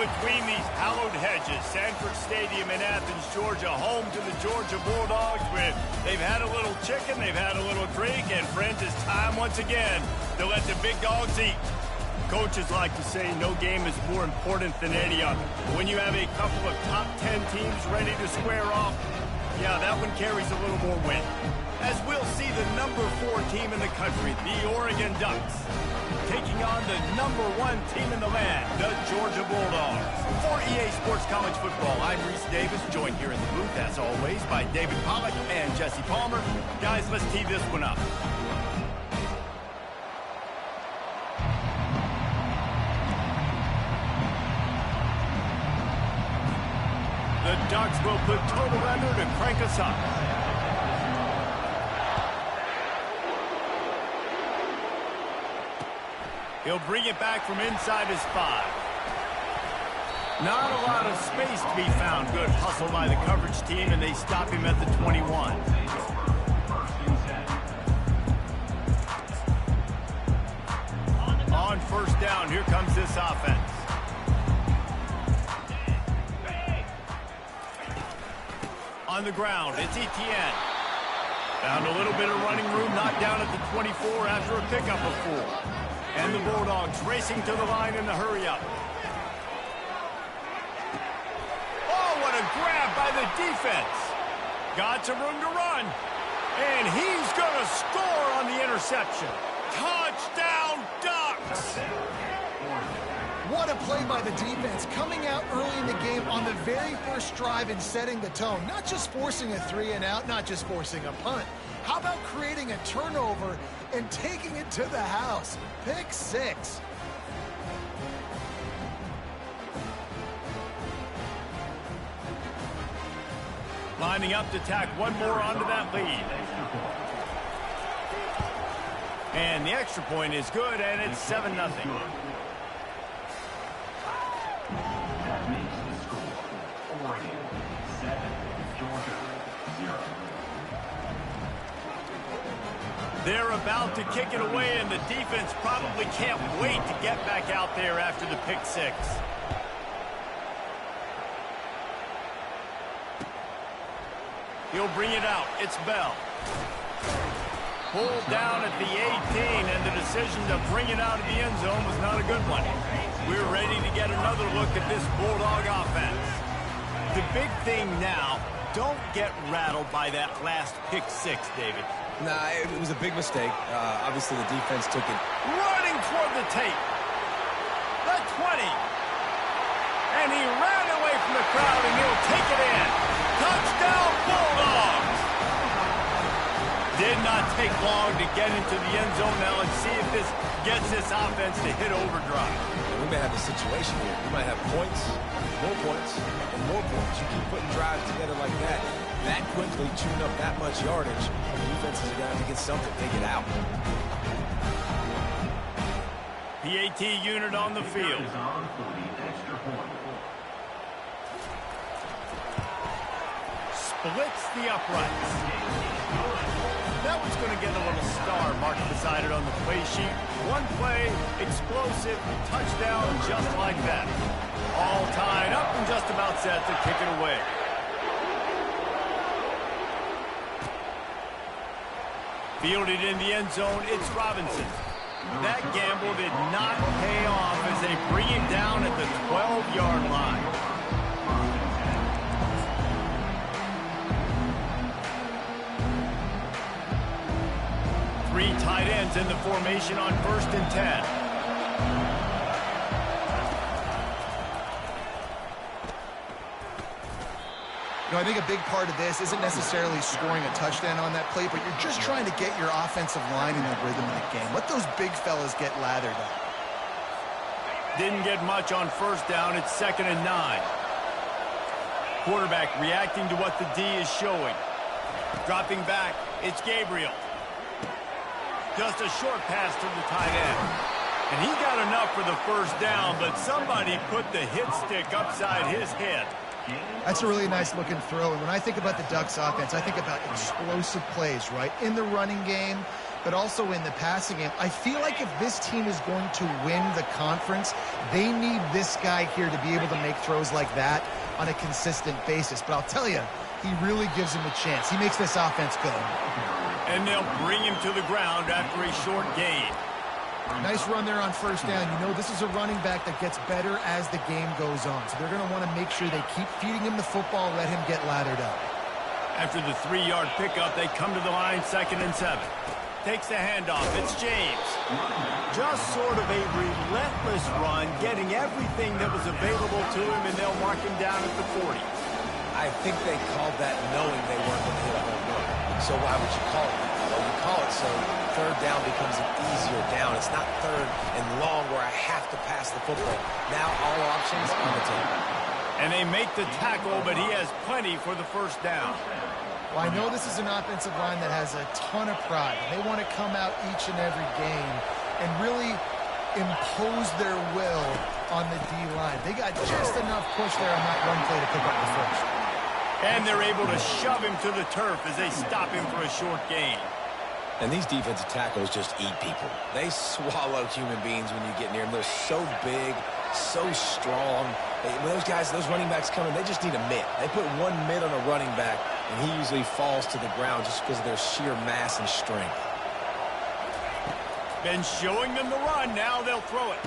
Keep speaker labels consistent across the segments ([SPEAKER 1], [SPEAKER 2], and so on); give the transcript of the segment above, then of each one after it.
[SPEAKER 1] between these hallowed hedges. Sanford Stadium in Athens, Georgia, home to the Georgia Bulldogs. They've had a little chicken, they've had a little drink, and friends, it's time once again to let the big dogs eat. Coaches like to say no game is more important than any other. When you have a couple of top 10 teams ready to square off, yeah, that one carries a little more weight. As we'll see the number 4 team in the country, the Oregon Ducks, taking on the number 1 team in the land, the Georgia Bulldogs. For EA Sports College Football, I'm Reese Davis, joined here in the booth, as always, by David Pollack and Jesse Palmer. Guys, let's tee this one up. The Ducks will put total under to crank us up. He'll bring it back from inside his 5. Not a lot of space to be found. Good hustle by the coverage team, and they stop him at the 21. On first down, here comes this offense. On the ground, it's Etienne. Found a little bit of running room, knocked down at the 24 after a pickup of 4. And the Bulldogs racing to the line in the hurry-up. Oh, what a grab by the defense. Got some room to run. And he's going to score on the interception. Touchdown, Ducks!
[SPEAKER 2] What a play by the defense, coming out early in the game on the very first drive and setting the tone. Not just forcing a 3-and-out, not just forcing a punt. How about creating a turnover and taking it to the house? Pick 6.
[SPEAKER 1] Lining up to tack one more onto that lead. And the extra point is good, and it's 7-0.
[SPEAKER 3] That makes the score Oregon 7, Georgia 0.
[SPEAKER 1] They're about to kick it away, and the defense probably can't wait to get back out there after the pick 6. He'll bring it out. It's Bell. Pulled down at the 18, and the decision to bring it out of the end zone was not a good one. We're ready to get another look at this Bulldog offense. The big thing now, don't get rattled by that last pick 6, David.
[SPEAKER 4] Nah, it was a big mistake. Obviously, the defense took it.
[SPEAKER 1] Running toward the tape. The 20. And he ran away from the crowd, and he'll take it in. Touchdown, Bulldogs! Did not take long to get into the end zone. Now let's see if this gets this offense to hit overdrive.
[SPEAKER 4] We may have a situation here. We might have points, and more points. You keep putting drives together like that quickly, chewing up that much yardage. The defenses are going to get something, take it out.
[SPEAKER 1] PAT unit on the field. Splits the uprights. That one's going to get a little star marked beside it on the play sheet. One play, explosive, touchdown just like that. All tied up and just about set to kick it away. Fielded in the end zone, it's Robinson. That gamble did not pay off as they bring him down at the 12-yard line. Three tight ends in the formation on 1st and 10.
[SPEAKER 2] You know, I think a big part of this isn't necessarily scoring a touchdown on that play, but you're just trying to get your offensive line in the rhythm of the game. Let those big fellas get lathered up.
[SPEAKER 1] Didn't get much on 1st down. It's 2nd and 9. Quarterback reacting to what the D is showing. Dropping back, it's Gabriel. Just a short pass to the tight end. And he got enough for the 1st down, but somebody put the hit stick upside his head.
[SPEAKER 2] That's a really nice looking throw. And when I think about the Ducks offense, I think about explosive plays, right? In the running game, but also in the passing game. I feel like if this team is going to win the conference, they need this guy here to be able to make throws like that on a consistent basis. But I'll tell you, he really gives him a chance. He makes this offense go.
[SPEAKER 1] And they'll bring him to the ground after a short gain.
[SPEAKER 2] Nice run there on first down. You know, this is a running back that gets better as the game goes on. So they're going to want to make sure they keep feeding him the football, let him get lathered up.
[SPEAKER 1] After the 3-yard pickup, they come to the line 2nd and 7. Takes the handoff. It's James. Just sort of a relentless run, getting everything that was available to him, and they'll mark him down at the 40.
[SPEAKER 4] I think they called that knowing they weren't going to hit a home run. So why would you call it that? Well, you call it so 3rd down becomes an easier down. It's not 3rd and long where I have to pass the football. Now all options on the table.
[SPEAKER 1] And they make the tackle, but he has plenty for the 1st down.
[SPEAKER 2] Well, I know this is an offensive line that has a ton of pride. They want to come out each and every game and really impose their will on the D-line. They got just enough push there on that one play to pick up the 1st.
[SPEAKER 1] And they're able to shove him to the turf as they stop him for a short gain.
[SPEAKER 4] And these defensive tackles just eat people. They swallow human beings when you get near them. They're so big, so strong. When those guys, those running backs come in, they just need a mitt. They put one mitt on a running back, and he usually falls to the ground just because of their sheer mass and strength.
[SPEAKER 1] Been showing them the run. Now they'll throw it.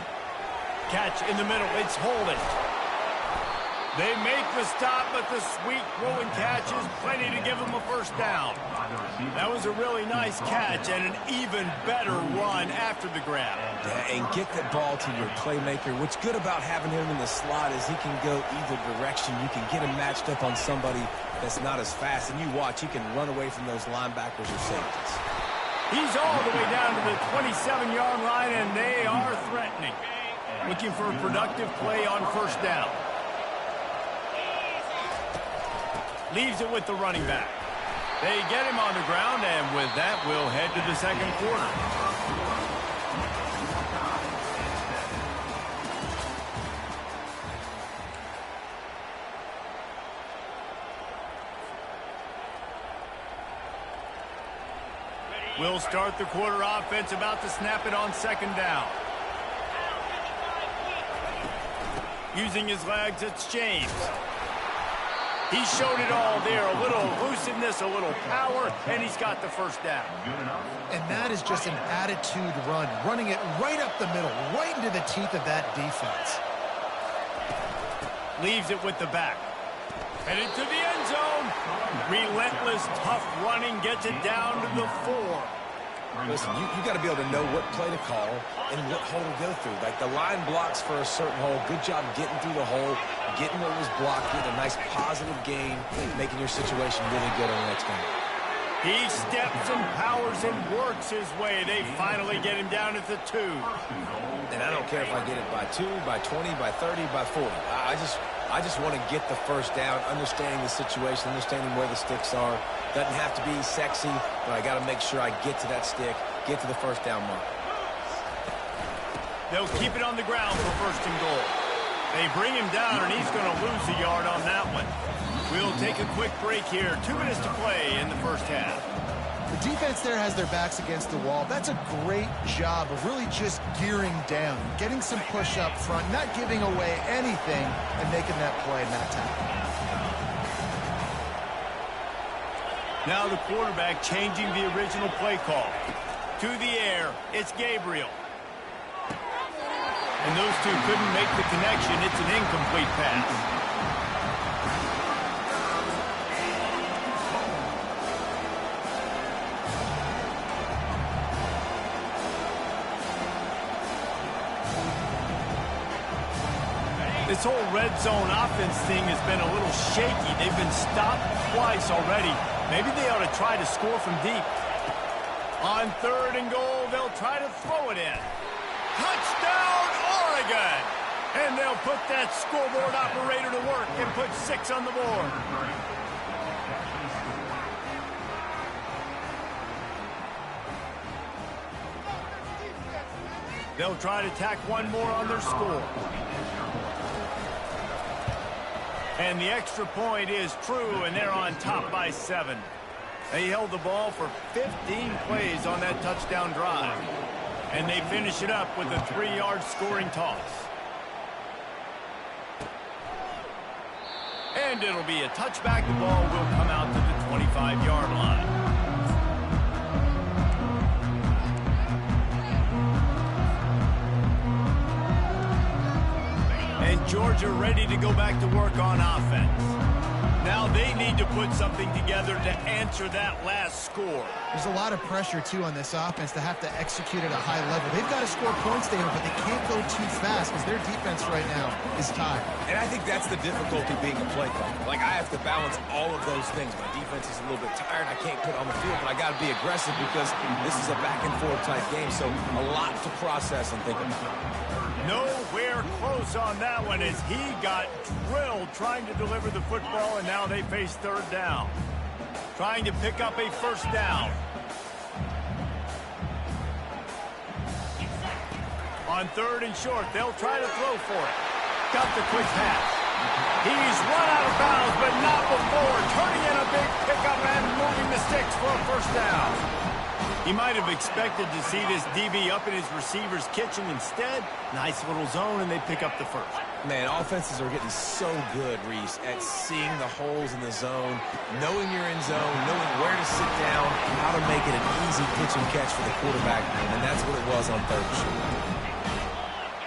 [SPEAKER 1] Catch in the middle. It's Holden. They make the stop, but the sweet throw and catch is plenty to give them a 1st down. That was a really nice catch and an even better run after the grab.
[SPEAKER 4] Yeah, and get the ball to your playmaker. What's good about having him in the slot is he can go either direction. You can get him matched up on somebody that's not as fast, and you watch, he can run away from those linebackers or safeties.
[SPEAKER 1] He's all the way down to the 27-yard line, and they are threatening. Looking for a productive play on 1st down. Leaves it with the running back. They get him on the ground, and with that, we'll head to the 2nd quarter. We'll start the quarter offense, about to snap it on 2nd down. Using his legs, it's James. He showed it all there, a little elusiveness, a little power, and he's got the 1st down.
[SPEAKER 2] And that is just an attitude run, running it right up the middle, right into the teeth of that defense.
[SPEAKER 1] Leaves it with the back. Headed to the end zone. Relentless, tough running, gets it down to the 4.
[SPEAKER 4] Listen, you got to be able to know what play to call and what hole to go through. Like the line blocks for a certain hole. Good job getting through the hole, getting what was blocked, getting a nice positive gain, making your situation really good on the next game.
[SPEAKER 1] He steps and powers and works his way. They finally get him down at the 2.
[SPEAKER 4] And I don't care if I get it by 2, by 20, by 30, by 40. I just want to get the 1st down, understanding the situation, understanding where the sticks are. Doesn't have to be sexy, but I got to make sure I get to that stick, get to the 1st down mark.
[SPEAKER 1] They'll keep it on the ground for 1st and goal. They bring him down, and he's going to lose a yard on that one. We'll take a quick break here. 2 minutes to play in the 1st half.
[SPEAKER 2] The defense there has their backs against the wall. That's a great job of really just gearing down, getting some push up front, not giving away anything, and making that play in that tackle.
[SPEAKER 1] Now the quarterback changing the original play call. To the air, it's Gabriel. And those two couldn't make the connection. It's an incomplete pass. This whole red zone offense thing has been a little shaky. They've been stopped twice already. Maybe they ought to try to score from deep. On 3rd and goal, they'll try to throw it in. Touchdown, Oregon! And they'll put that scoreboard operator to work and put 6 on the board. They'll try to tack one more on their score. And the extra point is true, and they're on top by 7. They held the ball for 15 plays on that touchdown drive. And they finish it up with a 3-yard scoring toss. And it'll be a touchback. The ball will come out to the 25-yard line. And Georgia ready to go back to work on offense. Now they need to put something together to answer that last score.
[SPEAKER 2] There's a lot of pressure, too, on this offense to have to execute at a high level. They've got to score points there, but they can't go too fast because their defense right now is tired.
[SPEAKER 4] And I think that's the difficulty being a play caller. Like, I have to balance all of those things. My defense is a little bit tired. I can't put on the field, but I got to be aggressive because this is a back-and-forth type game, so a lot to process and think about.
[SPEAKER 1] Nowhere close on that one as he got drilled trying to deliver the football, and now they face third down. Trying to pick up a first down. On third and short, they'll try to throw for it. Got the quick pass. He's run out of bounds, but not before. Turning in a big pickup and moving the sticks for a first down. He might have expected to see this DB up in his receiver's kitchen. Instead, nice little zone, and they pick up the first.
[SPEAKER 4] Man, offenses are getting so good, Reese, at seeing the holes in the zone, knowing you're in zone, knowing where to sit down, how to make it an easy pitch and catch for the quarterback, and that's what it was on third and short.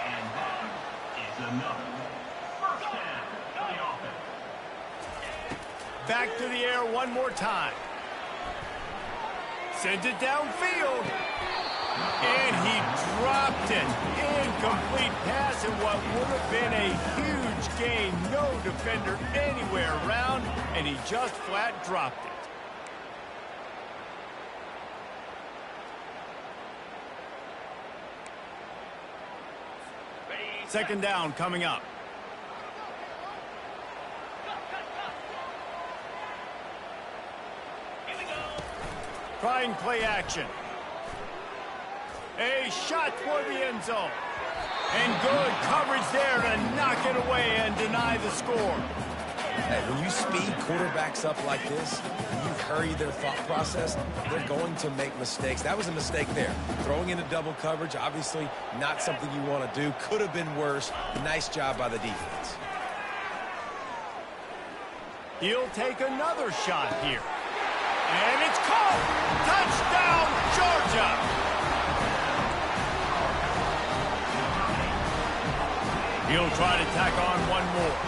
[SPEAKER 3] And that is another first down for the offense.
[SPEAKER 1] Back to the air one more time. Sends it downfield. And he dropped it. Incomplete pass in what would have been a huge gain. No defender anywhere around, and he just flat dropped it. Second down coming up. Trying play action. A shot toward the end zone. And good coverage there to knock it away and deny the score.
[SPEAKER 4] Hey, when you speed quarterbacks up like this, when you hurry their thought process, they're going to make mistakes. That was a mistake there. Throwing into double coverage, obviously not something you want to do. Could have been worse. Nice job by the defense.
[SPEAKER 1] He'll take another shot here. And it's caught! Touchdown, Georgia! He'll try to tack on one more.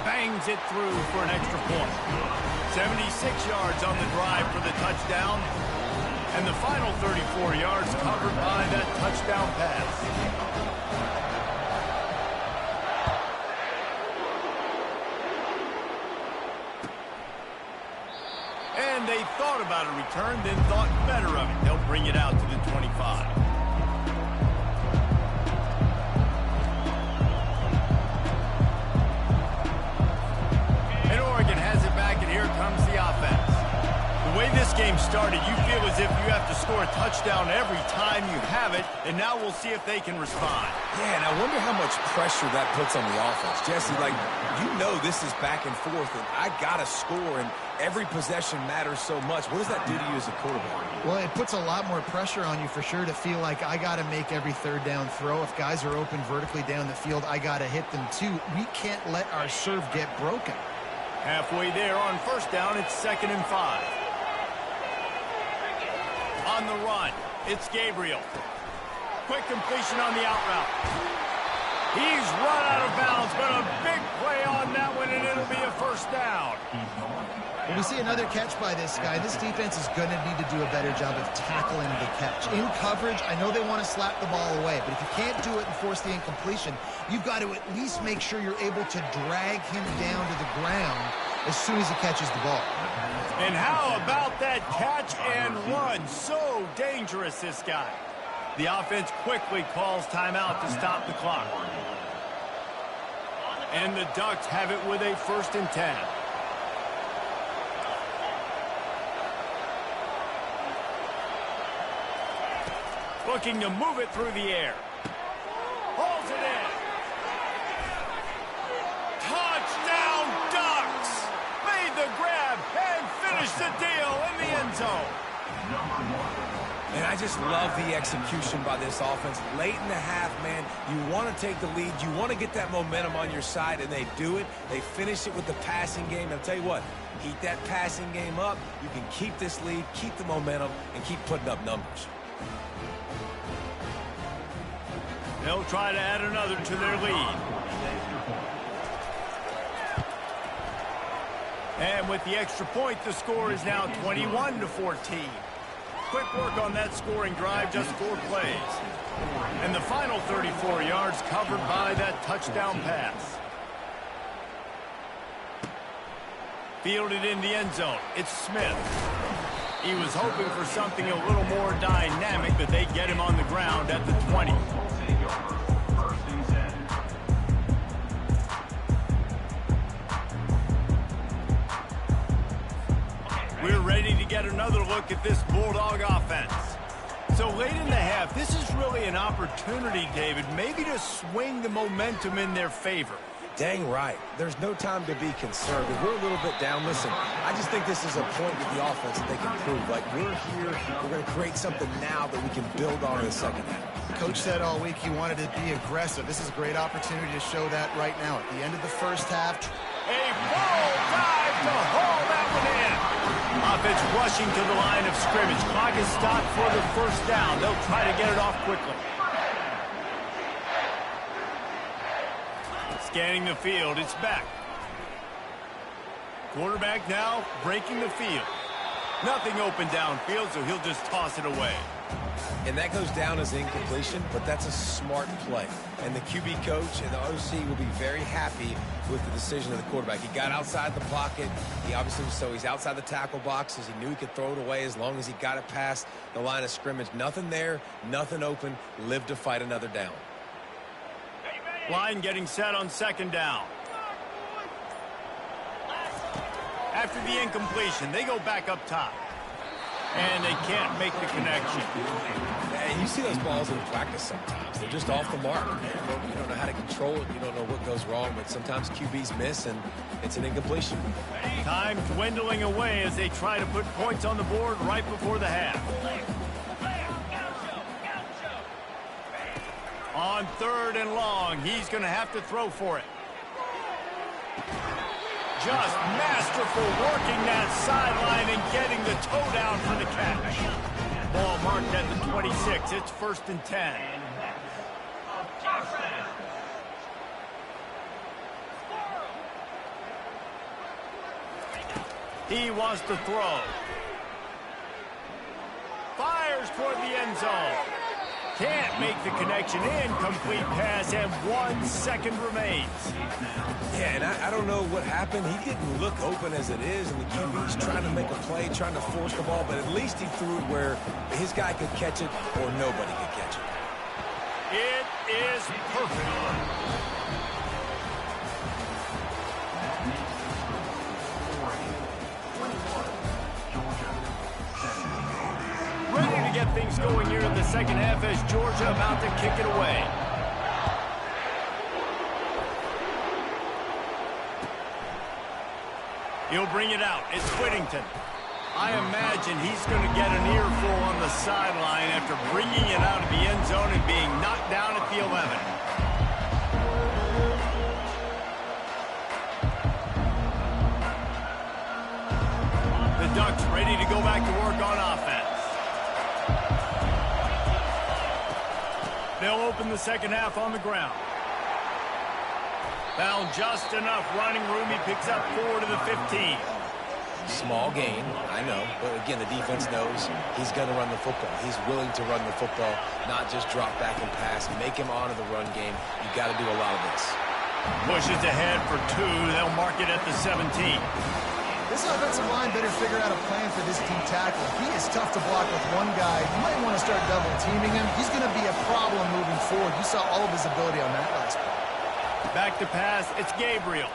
[SPEAKER 1] Bangs it through for an extra point. 76 yards on the drive for the touchdown. And the final 34 yards covered by that touchdown pass. And they thought about a return, then thought better of it. They'll bring it out to the 25. And Oregon has it back, and here comes the offense. The way this game started, you feel as if you have to score a touchdown every time you have it, and now we'll see if they can respond.
[SPEAKER 4] Yeah, and I wonder how much pressure that puts on the offense. Jesse, like, you know this is back and forth, and I got to score, and every possession matters so much. What does that do to you as a quarterback?
[SPEAKER 2] Well, it puts a lot more pressure on you for sure to feel like I got to make every third down throw. If guys are open vertically down the field, I got to hit them too. We can't let our serve get broken.
[SPEAKER 1] Halfway there on first down, it's 2nd and 5. On the run, it's Gabriel. Quick completion on the out route. He's run out of bounds, but a big play on that one, and it'll be a first down.
[SPEAKER 2] When we see another catch by this guy, this defense is going to need to do a better job of tackling the catch. In coverage, I know they want to slap the ball away, but if you can't do it and force the incompletion, you've got to at least make sure you're able to drag him down to the ground as soon as he catches the ball.
[SPEAKER 1] And how about that catch and run? So dangerous, this guy. The offense quickly calls timeout to stop the clock. And the Ducks have it with a 1st and 10. Looking to move it through the air. Hauls it in. Touchdown, Ducks! the deal in the end zone.
[SPEAKER 4] And I just love the execution by this offense. Late in the half, man, you want to take the lead. You want to get that momentum on your side, and they do it. They finish it with the passing game. I'll tell you what, keep that passing game up. You can keep this lead, keep the momentum, and keep putting up numbers.
[SPEAKER 1] They'll try to add another to their lead. And with the extra point, the score is now 21-14. Quick work on that scoring drive, just 4 plays. And the final 34 yards covered by that touchdown pass. Fielded in the end zone. It's Smith. He was hoping for something a little more dynamic, but they get him on the ground at the 20. We're ready to get another look at this Bulldog offense. So late in the half, this is really an opportunity, David, maybe to swing the momentum in their favor.
[SPEAKER 4] Dang right. There's no time to be concerned. If we're a little bit down, listen, I just think this is a point with the offense that they can prove. Like, we're here, we're going to create something now that we can build on in the second half.
[SPEAKER 2] Coach said all week he wanted to be aggressive. This is a great opportunity to show that right now. At the end of the first half.
[SPEAKER 1] A full dive to haul that one in. Offense rushing to the line of scrimmage. Clock is stopped for the first down. They'll try to get it off quickly. Scanning the field, it's back. Quarterback now breaking the field. Nothing open downfield, so he'll just toss it away.
[SPEAKER 4] And that goes down as incompletion, but that's a smart play. And the QB coach and the OC will be very happy with the decision of the quarterback. He got outside the pocket. He obviously, so he's outside the tackle boxes. He knew he could throw it away as long as he got it past the line of scrimmage. Nothing there, nothing open. Live to fight another down.
[SPEAKER 1] Line getting set on second down. After the incompletion, they go back up top. And they can't make the connection.
[SPEAKER 4] And you see those balls in practice sometimes. They're just off the mark. You don't know how to control it. You don't know what goes wrong. But sometimes QBs miss, and it's an incompletion.
[SPEAKER 1] Time dwindling away as they try to put points on the board right before the half. On 3rd and long, he's going to have to throw for it. Just masterful working that sideline and getting the toe down for the catch. Ball marked at the 26. It's 1st and 10. He wants to throw. Fires toward the end zone. Can't make the connection. Incomplete pass, and 1 second remains.
[SPEAKER 4] Yeah, and I don't know what happened. He didn't look open as it is, and the QB's trying to make a play, trying to force the ball, but at least he threw it where his guy could catch it or nobody could catch it.
[SPEAKER 1] It is perfect. Ready to get things going here in the second half as Georgia about to kick it away. He'll bring it out. It's Whittington. I imagine he's going to get an earful on the sideline after bringing it out of the end zone and being knocked down at the 11. The Ducks ready to go back to work on offense. They'll open the second half on the ground. Found just enough running room. He picks up 4 to the 15.
[SPEAKER 4] Small gain, I know. But again, the defense knows he's going to run the football. He's willing to run the football, not just drop back and pass. Make him honor the run game. You got to do a lot of this.
[SPEAKER 1] Pushes ahead for 2. They'll mark it at the 17.
[SPEAKER 2] This offensive line better figure out a plan for this deep tackle. He is tough to block with one guy. You might want to start double teaming him. He's going to be a problem moving forward. You saw all of his ability on that last play.
[SPEAKER 1] Back to pass. It's Gabriel.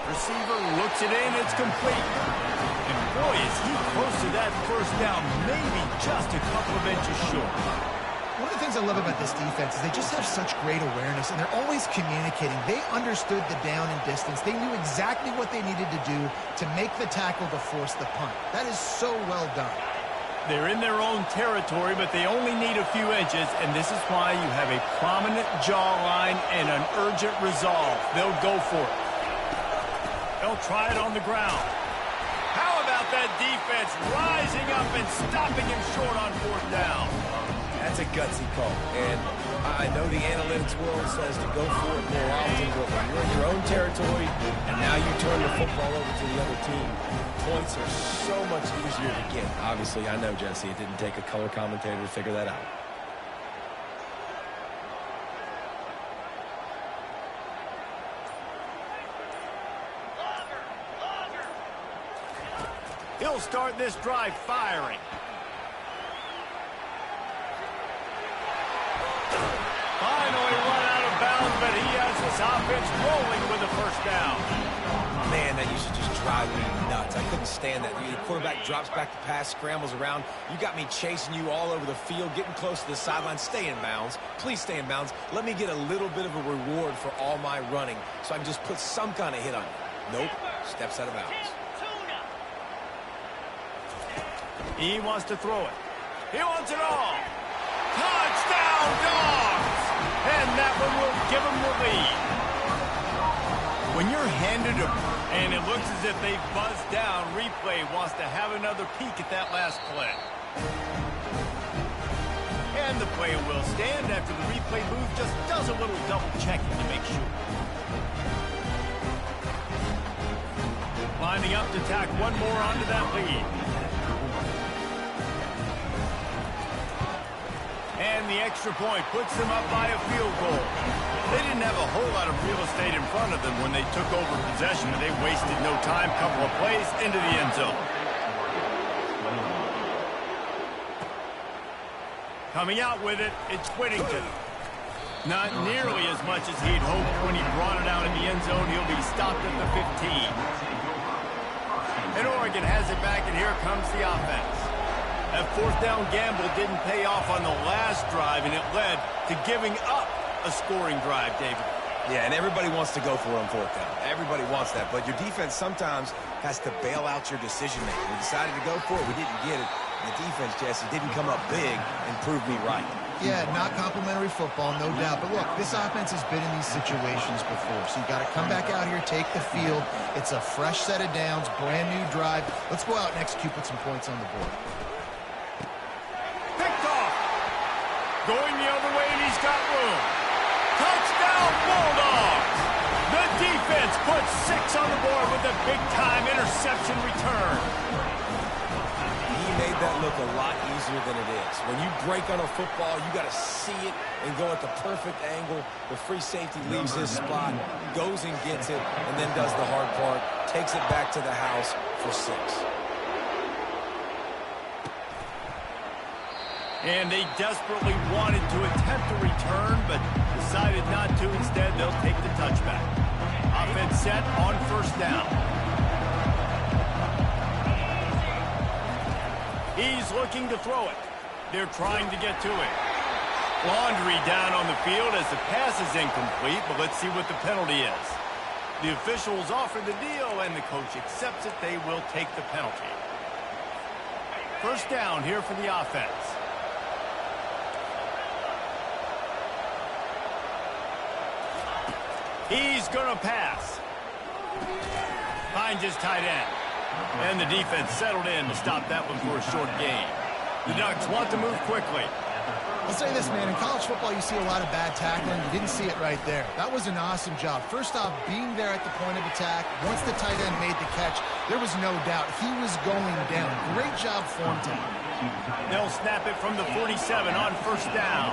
[SPEAKER 1] Receiver looks it in. It's complete. And boy, is he close to that first down. Maybe just a couple of inches short.
[SPEAKER 2] One of the things I love about this defense is they just have such great awareness, and they're always communicating. They understood the down and distance. They knew exactly what they needed to do to make the tackle to force the punt. That is so well done.
[SPEAKER 1] They're in their own territory, but they only need a few inches, and this is why you have a prominent jawline and an urgent resolve. They'll go for it. They'll try it on the ground. How about that defense rising up and stopping him short on 4th down?
[SPEAKER 4] That's a gutsy call, and I know the analytics world says to go for it more often, but when you're in your own territory and now you turn the football over to the other team, points are so much easier to get. Obviously, I know, Jesse, it didn't take a color commentator to figure that out.
[SPEAKER 1] He'll start this drive firing. Finally run out of bounds, but he has this offense rolling with a 1st down.
[SPEAKER 4] Man, that used to just drive me nuts. I couldn't stand that. The quarterback drops back to pass, scrambles around. You got me chasing you all over the field, getting close to the sideline. Stay in bounds. Please stay in bounds. Let me get a little bit of a reward for all my running so I can just put some kind of hit on you. Nope. Steps out of bounds.
[SPEAKER 1] He wants to throw it. He wants it all. Touchdown, Dogs! And that one will give him the lead. When you're handed and it looks as if they've buzzed down, replay wants to have another peek at that last play. And the play will stand after the replay booth just does a little double checking to make sure. Lining up to tack one more onto that lead. And the extra point puts them up by a field goal. They didn't have a whole lot of real estate in front of them when they took over possession, but they wasted no time. Couple of plays into the end zone. Coming out with it, it's Whittington. Not nearly as much as he'd hoped when he brought it out in the end zone. He'll be stopped at the 15. And Oregon has it back, and here comes the offense. That 4th down gamble didn't pay off on the last drive, and it led to giving up a scoring drive, David.
[SPEAKER 4] Yeah, and everybody wants to go for it on 4th down. Everybody wants that, but your defense sometimes has to bail out your decision-making. We decided to go for it. We didn't get it. The defense, Jesse, didn't come up big and prove me right.
[SPEAKER 2] Yeah, not complimentary football, no doubt. But look, this offense has been in these situations before, so you got to come back out here, take the field. It's a fresh set of downs, brand new drive. Let's go out and execute, put some points on the board.
[SPEAKER 1] Going the other way, and he's got room. Touchdown, Bulldogs! The defense puts 6 on the board with a big-time interception return.
[SPEAKER 4] He made that look a lot easier than it is. When you break on a football, you got to see it and go at the perfect angle. The free safety leaves his spot, goes and gets it, and then does the hard part, takes it back to the house for 6.
[SPEAKER 1] And they desperately wanted to attempt a return, but decided not to. Instead, they'll take the touchback. Offense set on 1st down. He's looking to throw it. They're trying to get to it. Laundry down on the field as the pass is incomplete, but let's see what the penalty is. The officials offer the deal, and the coach accepts it. They will take the penalty. 1st down here for the offense. He's going to pass. Finds his tight end. And the defense settled in to stop that one for a short gain. The Ducks want to move quickly.
[SPEAKER 2] I'll say this, man. In college football, you see a lot of bad tackling. You didn't see it right there. That was an awesome job. First off, being there at the point of attack. Once the tight end made the catch, there was no doubt he was going down. Great job form time.
[SPEAKER 1] They'll snap it from the 47 on 1st down.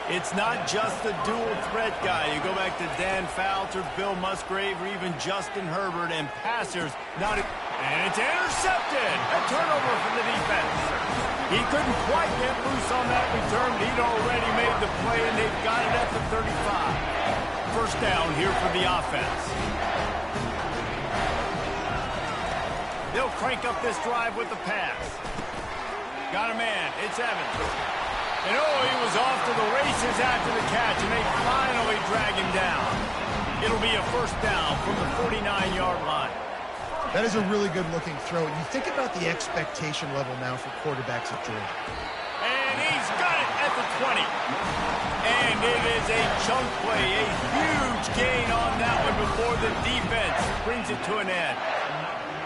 [SPEAKER 1] It's not just the dual threat guy. You go back to Dan Fouts or Bill Musgrave or even Justin Herbert, and passers not. And it's intercepted. A turnover for the defense. He couldn't quite get loose on that return, but he'd already made the play, and they've got it at the 35. 1st down here for the offense. They'll crank up this drive with the pass. Got a man. It's Evans. And oh, he was off to the races after the catch, and they finally drag him down. It'll be a first down from the 49-yard line.
[SPEAKER 2] That is a really good-looking throw. And you think about the expectation level now for quarterbacks at Georgia.
[SPEAKER 1] And he's got it at the 20. And it is a chunk play, a huge gain on that one before the defense brings it to an end.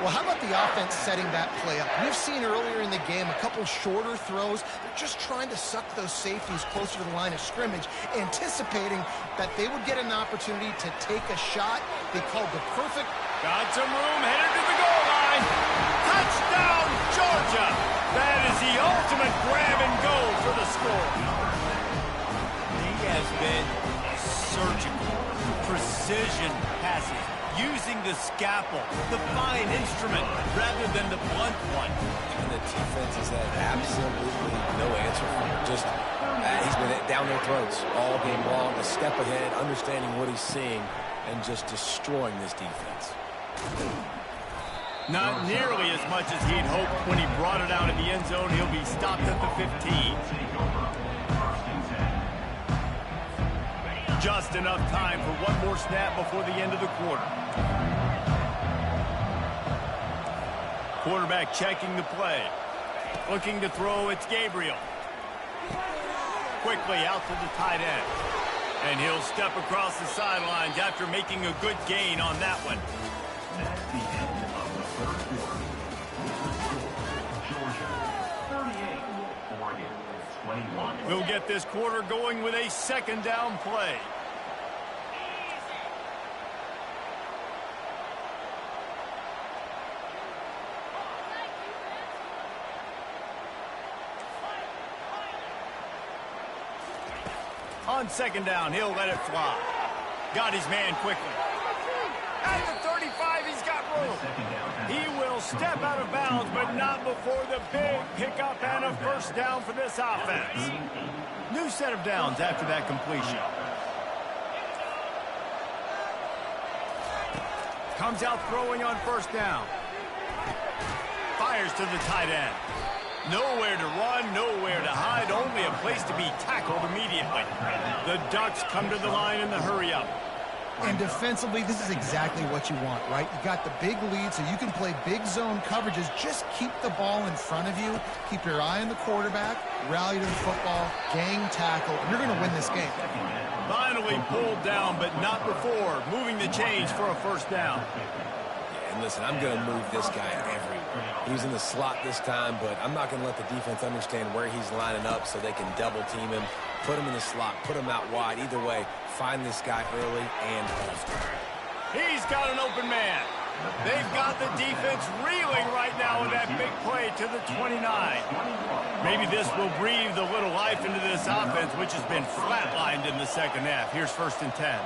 [SPEAKER 2] Well, how about the offense setting that play up? We've seen earlier in the game a couple shorter throws. They're just trying to suck those safeties closer to the line of scrimmage, anticipating that they would get an opportunity to take a shot. They called the perfect.
[SPEAKER 1] Got some room, headed to the goal line. Touchdown, Georgia. That is the ultimate grab and go for the score. He has been surgical, precision passes, using the scalpel, the fine instrument, rather than the blunt one.
[SPEAKER 4] And the defense has had absolutely no answer for him. Just, he's been down their throats all game long, a step ahead, understanding what he's seeing, and just destroying this defense.
[SPEAKER 1] Not nearly as much as he'd hoped when he brought it out in the end zone. He'll be stopped at the 15. Just enough time for one more snap before the end of the quarter. Quarterback checking the play. Looking to throw, it's Gabriel. Quickly out to the tight end. And he'll step across the sidelines after making a good gain on that one.
[SPEAKER 3] That's the end of the third quarter. Georgia, 38. Oregon, 21.
[SPEAKER 1] We'll get this quarter going with a second down play. On second down, he'll let it fly. Got his man quickly. At the 35, he's got room. He will step out of bounds, but not before the big pickup and a first down for this offense. New set of downs after that completion. Comes out throwing on first down. Fires to the tight end. Nowhere to run, nowhere to hide, only a place to be tackled immediately. The Ducks come to the line in the hurry-up.
[SPEAKER 2] And defensively, this is exactly what you want, right? You got the big lead, so you can play big zone coverages. Just keep the ball in front of you. Keep your eye on the quarterback. Rally to the football. Gang tackle. You're going to win this game.
[SPEAKER 1] Finally pulled down, but not before. Moving the chains for a first down.
[SPEAKER 4] Yeah, and listen, I'm going to move this guy everywhere. He was in the slot this time, but I'm not going to let the defense understand where he's lining up so they can double team him, put him in the slot, put him out wide. Either way, find this guy early and often.
[SPEAKER 1] He's got an open man. They've got the defense reeling right now with that big play to the 29. Maybe this will breathe a little life into this offense, which has been flatlined in the second half. Here's first and 10.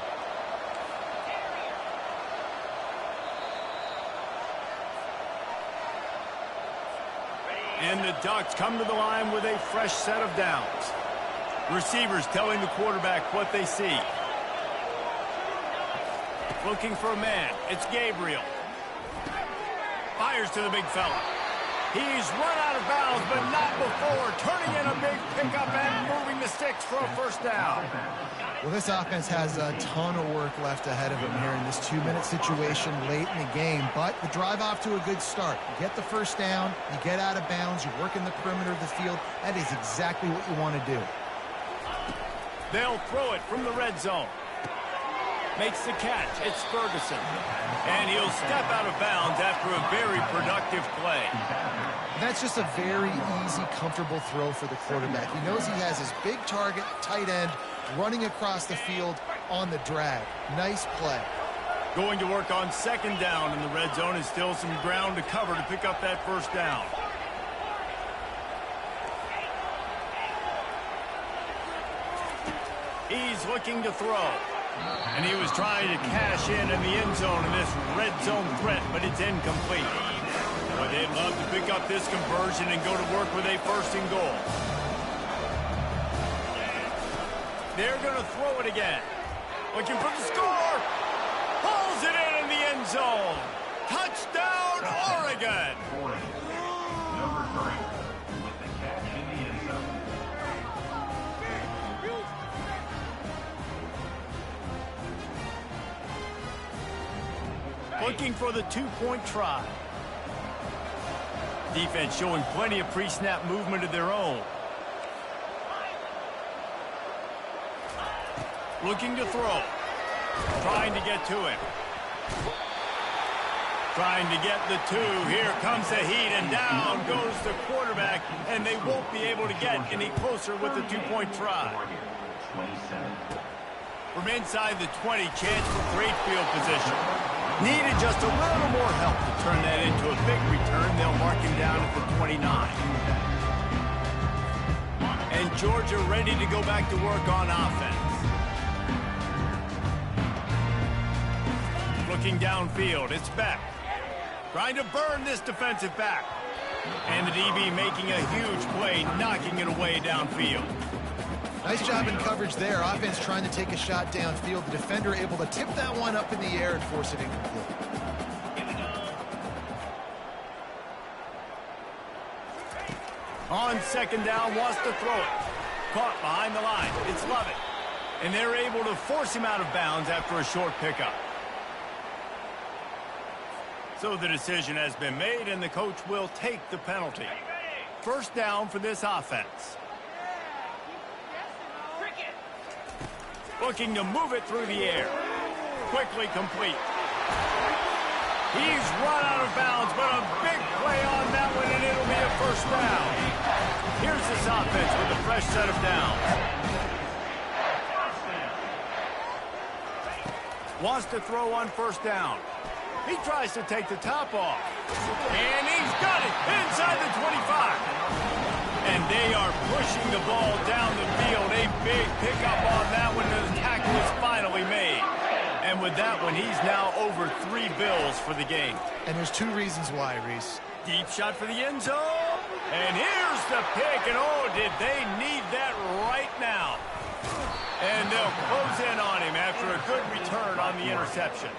[SPEAKER 1] And the Ducks come to the line with a fresh set of downs. Receivers telling the quarterback what they see. Looking for a man. It's Gabriel. Fires to the big fella. He's run out of bounds, but not before turning in a big pickup and moving the sticks for a first down.
[SPEAKER 2] Well, this offense has a ton of work left ahead of them here in this 2-minute situation late in the game, but the drive off to a good start. You get the first down, you get out of bounds, you work in the perimeter of the field. That is exactly what you want to do.
[SPEAKER 1] They'll throw it from the red zone. Makes the catch. It's Ferguson. And he'll step out of bounds after a very productive play.
[SPEAKER 2] That's just a very easy, comfortable throw for the quarterback. He knows he has his big target, tight end, running across the field on the drag. Nice play.
[SPEAKER 1] Going to work on second down in the red zone, and still some ground to cover to pick up that first down. He's looking to throw. And he was trying to cash in the end zone in this red zone threat, but it's incomplete. But they'd love to pick up this conversion and go to work with a first and goal. They're going to throw it again. Looking for the score. Pulls it in the end zone. Touchdown, Oregon.
[SPEAKER 3] Number 3 with the catch in the end zone.
[SPEAKER 1] looking for the two-point try. Defense showing plenty of pre-snap movement of their own. Looking to throw. Trying to get to him. Trying to get the two. Here comes the heat, and down goes the quarterback, and they won't be able to get any closer with the two-point try. From inside the 20, chance for great field position. Needed just a little more help to turn that into a big return. They'll mark him down at the 29. And Georgia ready to go back to work on offense. Looking downfield, it's Beck. Trying to burn this defensive back. And the DB making a huge play, knocking it away downfield.
[SPEAKER 2] Nice job in coverage there. Offense trying to take a shot downfield. The defender able to tip that one up in the air and force it incomplete.
[SPEAKER 1] On second down, wants to throw it. Caught behind the line. It's Lovett. And they're able to force him out of bounds after a short pickup. So the decision has been made, and the coach will take the penalty. First down for this offense. Looking to move it through the air. Quickly complete. He's run out of bounds, but a big play on that one, and it'll be a first down. Here's this offense with a fresh set of downs. Wants to throw on first down. He tries to take the top off. And he's got it inside the 25. And they are pushing the ball down the field. A big pickup on that one. The tackle is finally made. And with that one, he's now over 3 bills for the game.
[SPEAKER 2] And there's 2 reasons why, Reese.
[SPEAKER 1] Deep shot for the end zone. And here's the pick. And oh, did they need that right now. And they'll close in on him after a good return on the interception.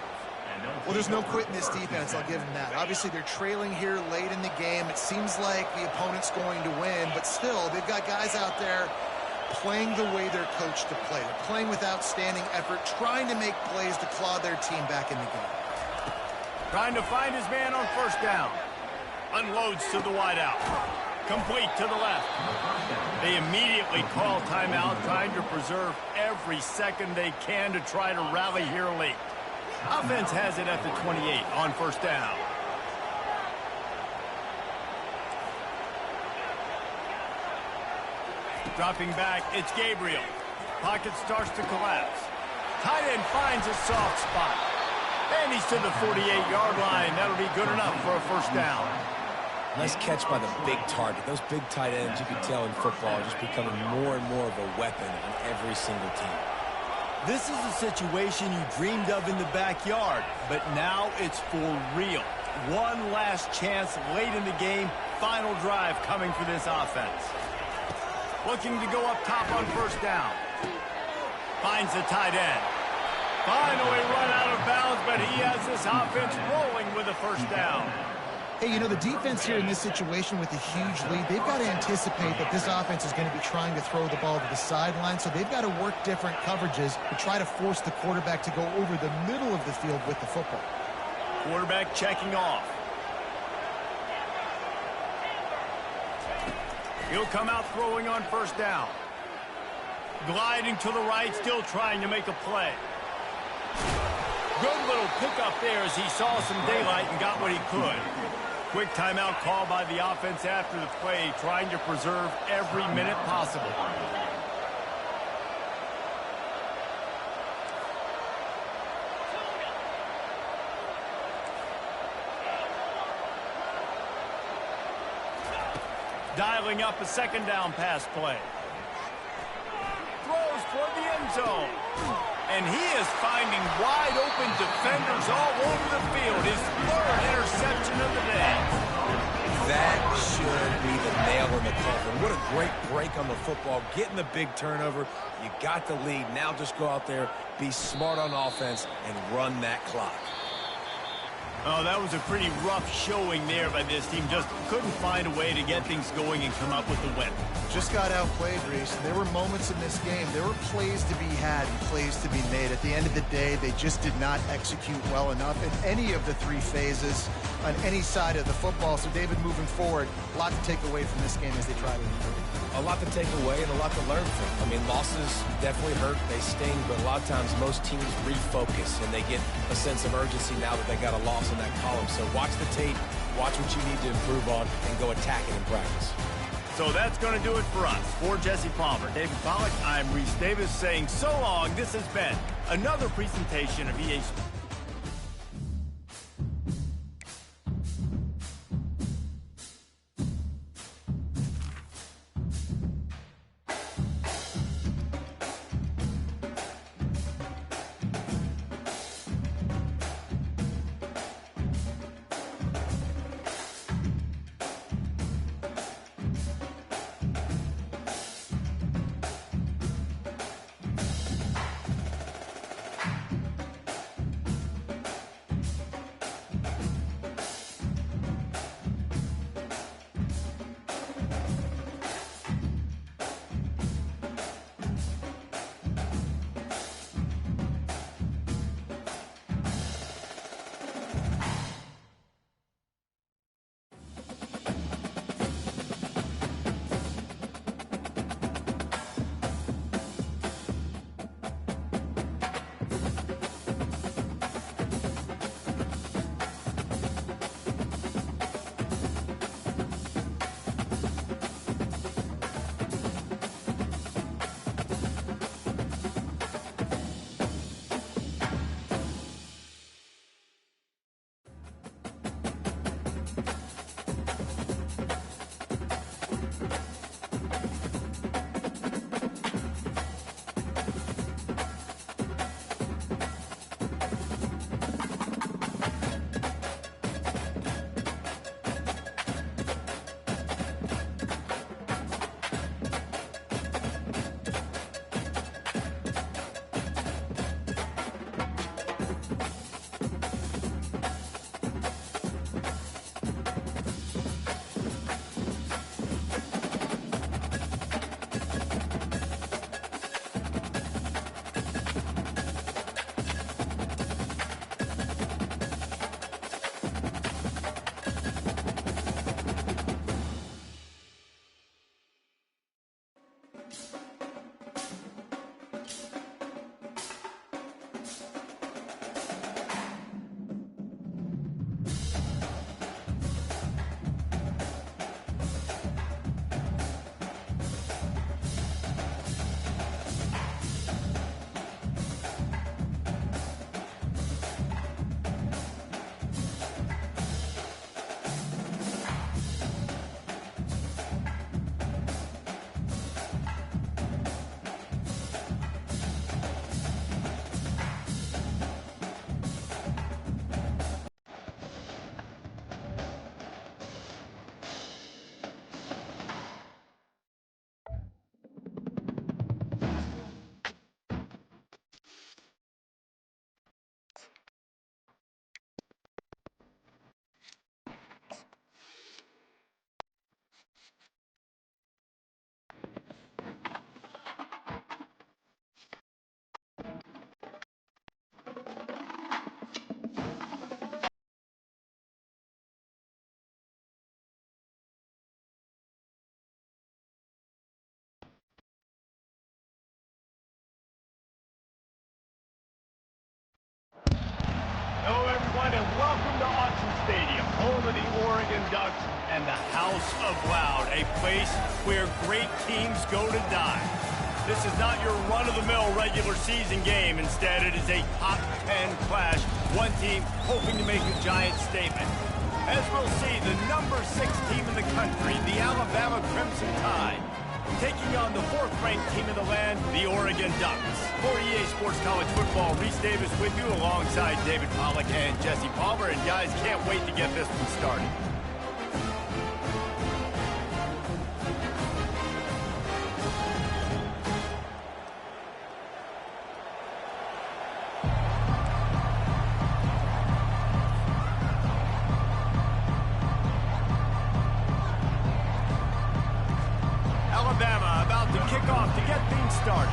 [SPEAKER 2] Well, there's no quit in this defense, I'll give them that. Obviously, they're trailing here late in the game. It seems like the opponent's going to win, but still, they've got guys out there playing the way they're coached to play. They're playing with outstanding effort, trying to make plays to claw their team back in the game.
[SPEAKER 1] Trying to find his man on first down. Unloads to the wideout. Complete to the left. They immediately call timeout, trying to preserve every second they can to try to rally here late. Offense has it at the 28 on first down. Dropping back, it's Gabriel. Pocket starts to collapse. Tight end finds a soft spot. And he's to the 48-yard line. That'll be good enough for a first down.
[SPEAKER 4] Nice catch by the big target. Those big tight ends, you can tell in football, are just becoming more and more of a weapon on every single team.
[SPEAKER 1] This is a situation you dreamed of in the backyard, but now it's for real. One last chance late in the game. Final drive coming for this offense. Looking to go up top on first down. Finds the tight end. Finally run out of bounds, but he has this offense rolling with a first down.
[SPEAKER 2] Hey, you know, the defense here in this situation with a huge lead, they've got to anticipate that this offense is going to be trying to throw the ball to the sideline, so they've got to work different coverages to try to force the quarterback to go over the middle of the field with the football.
[SPEAKER 1] Quarterback checking off. He'll come out throwing on first down. Gliding to the right, still trying to make a play. Good little pickup there as he saw some daylight and got what he could. Quick timeout call by the offense after the play, trying to preserve every minute possible. Dialing up a second down pass play. Throws toward the end zone. And he is finding wide open defenders all over the field. His 3rd interception of the day.
[SPEAKER 4] That should be the nail in the coffin. What a great break on the football. Getting the big turnover. You got the lead. Now just go out there, be smart on offense, and run that clock.
[SPEAKER 1] Oh, that was a pretty rough showing there by this team. Just couldn't find a way to get things going and come up with the win.
[SPEAKER 2] Just got outplayed, Reese. There were moments in this game. There were plays to be had and plays to be made. At the end of the day, they just did not execute well enough in any of the three phases on any side of the football. So, David, moving forward, a lot to take away from this game as they try to improve.
[SPEAKER 4] A lot to take away and a lot to learn from. I mean, losses definitely hurt. They sting, but a lot of times most teams refocus and they get a sense of urgency now that they got a loss in that column. So watch the tape, watch what you need to improve on, and go attack it in practice.
[SPEAKER 1] So that's going to do it for us. For Jesse Palmer, David Pollack, I'm Reese Davis saying so long. This has been another presentation of EA Sports. Hello, everyone, and welcome to Autzen Stadium, home of the Oregon Ducks and the House of Loud, a place where great teams go to die. This is not your run-of-the-mill regular season game. Instead, it is a top 10 clash, one team hoping to make a giant statement. As we'll see, the number 6 team in the country, the Alabama Crimson Tide, taking on the 4th-ranked team in the land, the Oregon Ducks. For EA Sports College Football, Reese Davis with you alongside David Pollack and Jesse Palmer. And guys, can't wait to get this one started. start.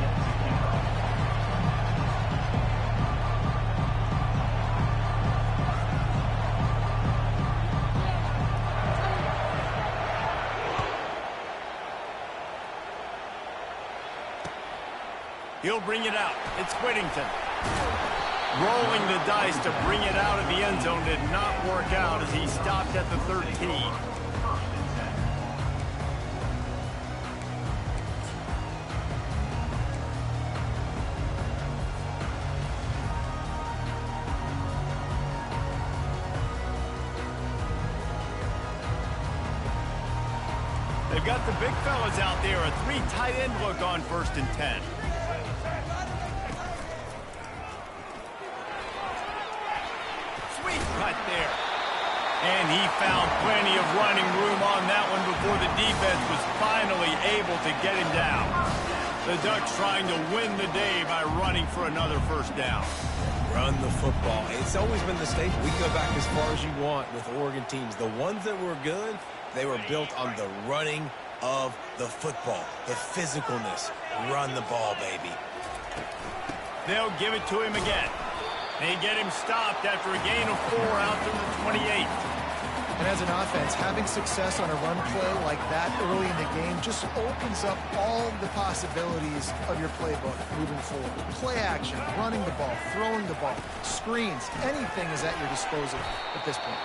[SPEAKER 1] He'll bring it out. It's Whittington. Rolling the dice to bring it out of the end zone did not work out as he stopped at the 13. They've got the big fellas out there. A 3 tight end look on 1st and 10. Right there. And he found plenty of running room on that one before the defense was finally able to get him down. The Ducks trying to win the day by running for another 1st down.
[SPEAKER 4] Run the football. It's always been the staple. We go back as far as you want with Oregon teams. The ones that were good, they were built on the running of the football, the physicalness. Run the ball, baby.
[SPEAKER 1] They'll give it to him again. They get him stopped after a gain of 4 out to the 28.
[SPEAKER 2] And as an offense, having success on a run play like that early in the game just opens up all the possibilities of your playbook moving forward. Play action, running the ball, throwing the ball, screens, anything is at your disposal at this point.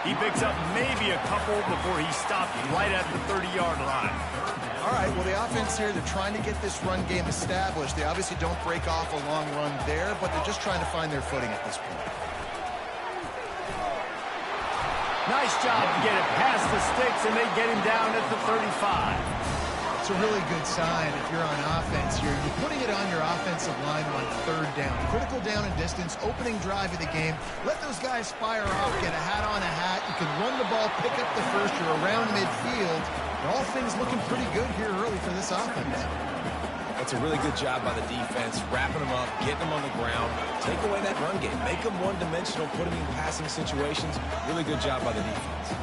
[SPEAKER 1] He picks up maybe a couple before he stopped right at the 30-yard line.
[SPEAKER 2] All right, well, the offense here, they're trying to get this run game established. They obviously don't break off a long run there, but they're just trying to find their footing at this point.
[SPEAKER 1] Nice job to get it past the sticks, and they get him down at the 35.
[SPEAKER 2] It's a really good sign if you're on offense here. You're putting it on your offensive line on 3rd down. Critical down and distance, opening drive of the game. Let those guys fire off, get a hat on a hat. You can run the ball, pick up the 1st. You're around midfield. All things looking pretty good here early for this offense.
[SPEAKER 4] That's a really good job by the defense, wrapping them up, getting them on the ground, take away that run game, make them one-dimensional, put them in passing situations. Really good job by the defense.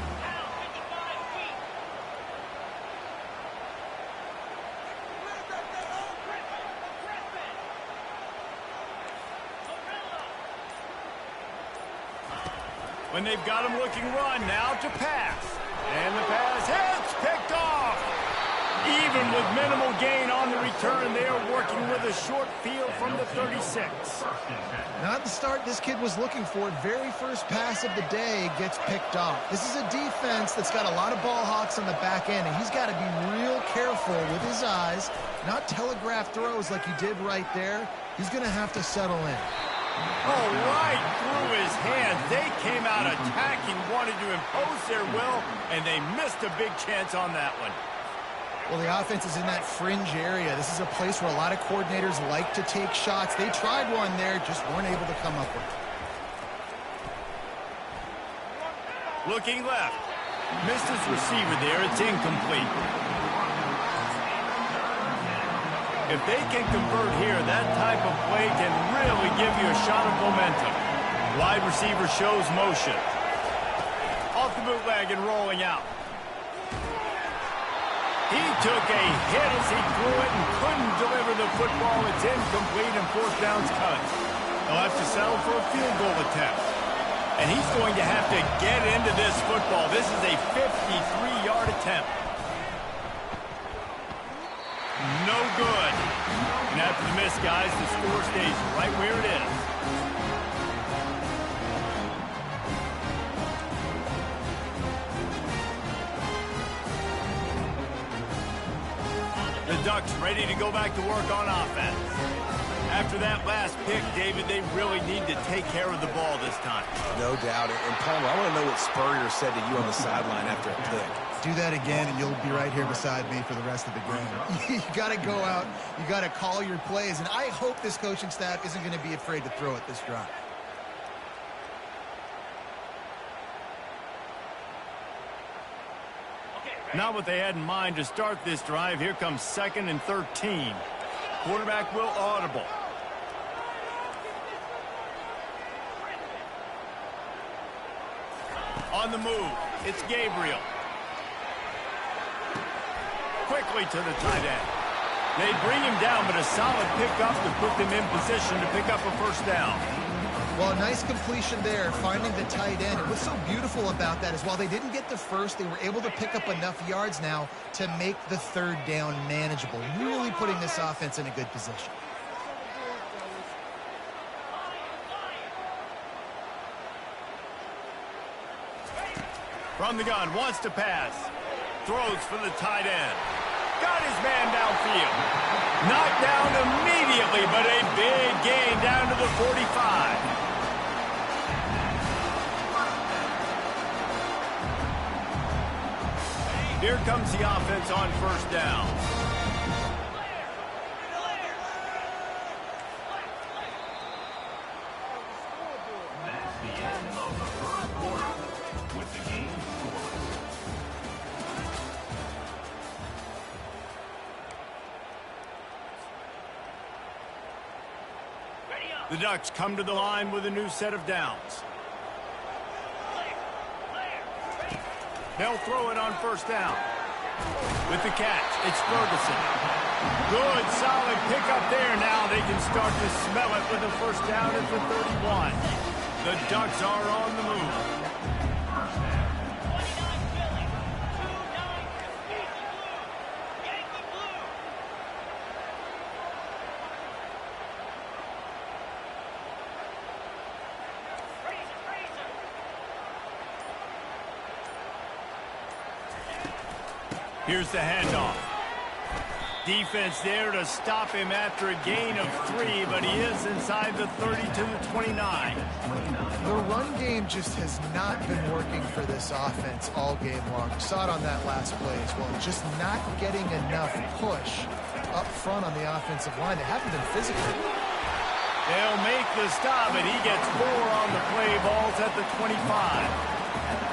[SPEAKER 1] When they've got him looking run, now to pass. And the pass hits, picked off. Even with minimal gain on the return, they are working with a short field from the 36.
[SPEAKER 2] Not the start this kid was looking for. Very first pass of the day gets picked off. This is a defense that's got a lot of ball hawks on the back end, and he's got to be real careful with his eyes, not telegraph throws like he did right there. He's going to have to settle in.
[SPEAKER 1] Oh, right through his hands. They came out attacking, wanted to impose their will, and they missed a big chance on that one.
[SPEAKER 2] Well, the offense is in that fringe area. This is a place where a lot of coordinators like to take shots. They tried one there, just weren't able to come up with it.
[SPEAKER 1] Looking left. Missed his receiver there. It's incomplete. If they can convert here, that type of play can really give you a shot of momentum. Wide receiver shows motion. Off the bootleg and rolling out. He took a hit as he threw it and couldn't deliver the football. It's incomplete and 4th down's cut. He'll have to settle for a field goal attempt. And he's going to have to get into this football. This is a 53-yard attempt. No good. And after the miss, guys, the score stays right where it is. The Ducks ready to go back to work on offense. After that last pick, David, they really need to take care of the ball this time.
[SPEAKER 4] No doubt. And Palmer, I want to know what Spurrier said to you on the sideline after a pick.
[SPEAKER 2] Do that again, and you'll be right here beside me for the rest of the game. You got to go out. You got to call your plays, and I hope this coaching staff isn't going to be afraid to throw it this drive.
[SPEAKER 1] Not what they had in mind to start this drive. Here comes 2nd and 13. Quarterback will audible. On the move, it's Gabriel. Quickly to the tight end. They bring him down, but a solid pickup to put them in position to pick up a first down.
[SPEAKER 2] Well, a nice completion there, finding the tight end. And what's so beautiful about that is while they didn't get the first, they were able to pick up enough yards now to make the third down manageable, really putting this offense in a good position.
[SPEAKER 1] From the gun, wants to pass. Throws for the tight end. Got his man downfield. Knocked down immediately, but a big gain down to the 45. Here comes the offense on first down.
[SPEAKER 3] That's the end of the first quarter with the game scoreless.
[SPEAKER 1] The Ducks come to the line with a new set of downs. They'll throw it on first down. With the catch, it's Ferguson. Good, solid pickup there. Now they can start to smell it with a first down at the 31. The Ducks are on the move. Here's the handoff. Defense there to stop him after a gain of 3, but he is inside the 30 to the 29.
[SPEAKER 2] The run game just has not been working for this offense all game long. We saw it on that last play as well. Just not getting enough push up front on the offensive line. They haven't been physical.
[SPEAKER 1] They'll make the stop, and he gets 4 on the play. Ball's at the 25.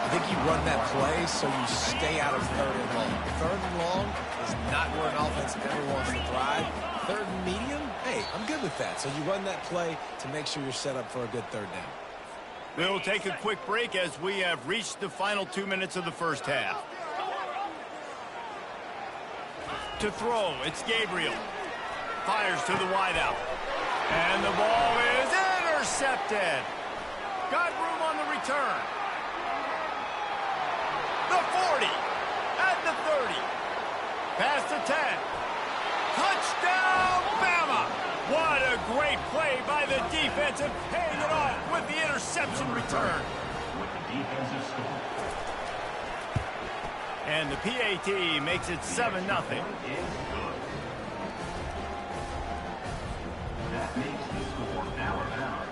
[SPEAKER 4] I think you run that play so you stay out of third and long. Third and long is not where an offense ever wants to thrive. Third and medium, hey, I'm good with that. So you run that play to make sure you're set up for a good third down.
[SPEAKER 1] We'll take a quick break as we have reached the final 2 minutes of the first half. To throw, it's Gabriel. Fires to the wideout. And the ball is intercepted. Got room on the return. The 40, at the 30, past the 10, touchdown Bama! What a great play by the defense and paying it off with the interception return.
[SPEAKER 3] With the defensive score.
[SPEAKER 1] And the PAT makes it 7-0.
[SPEAKER 3] Is good. That makes the score now about.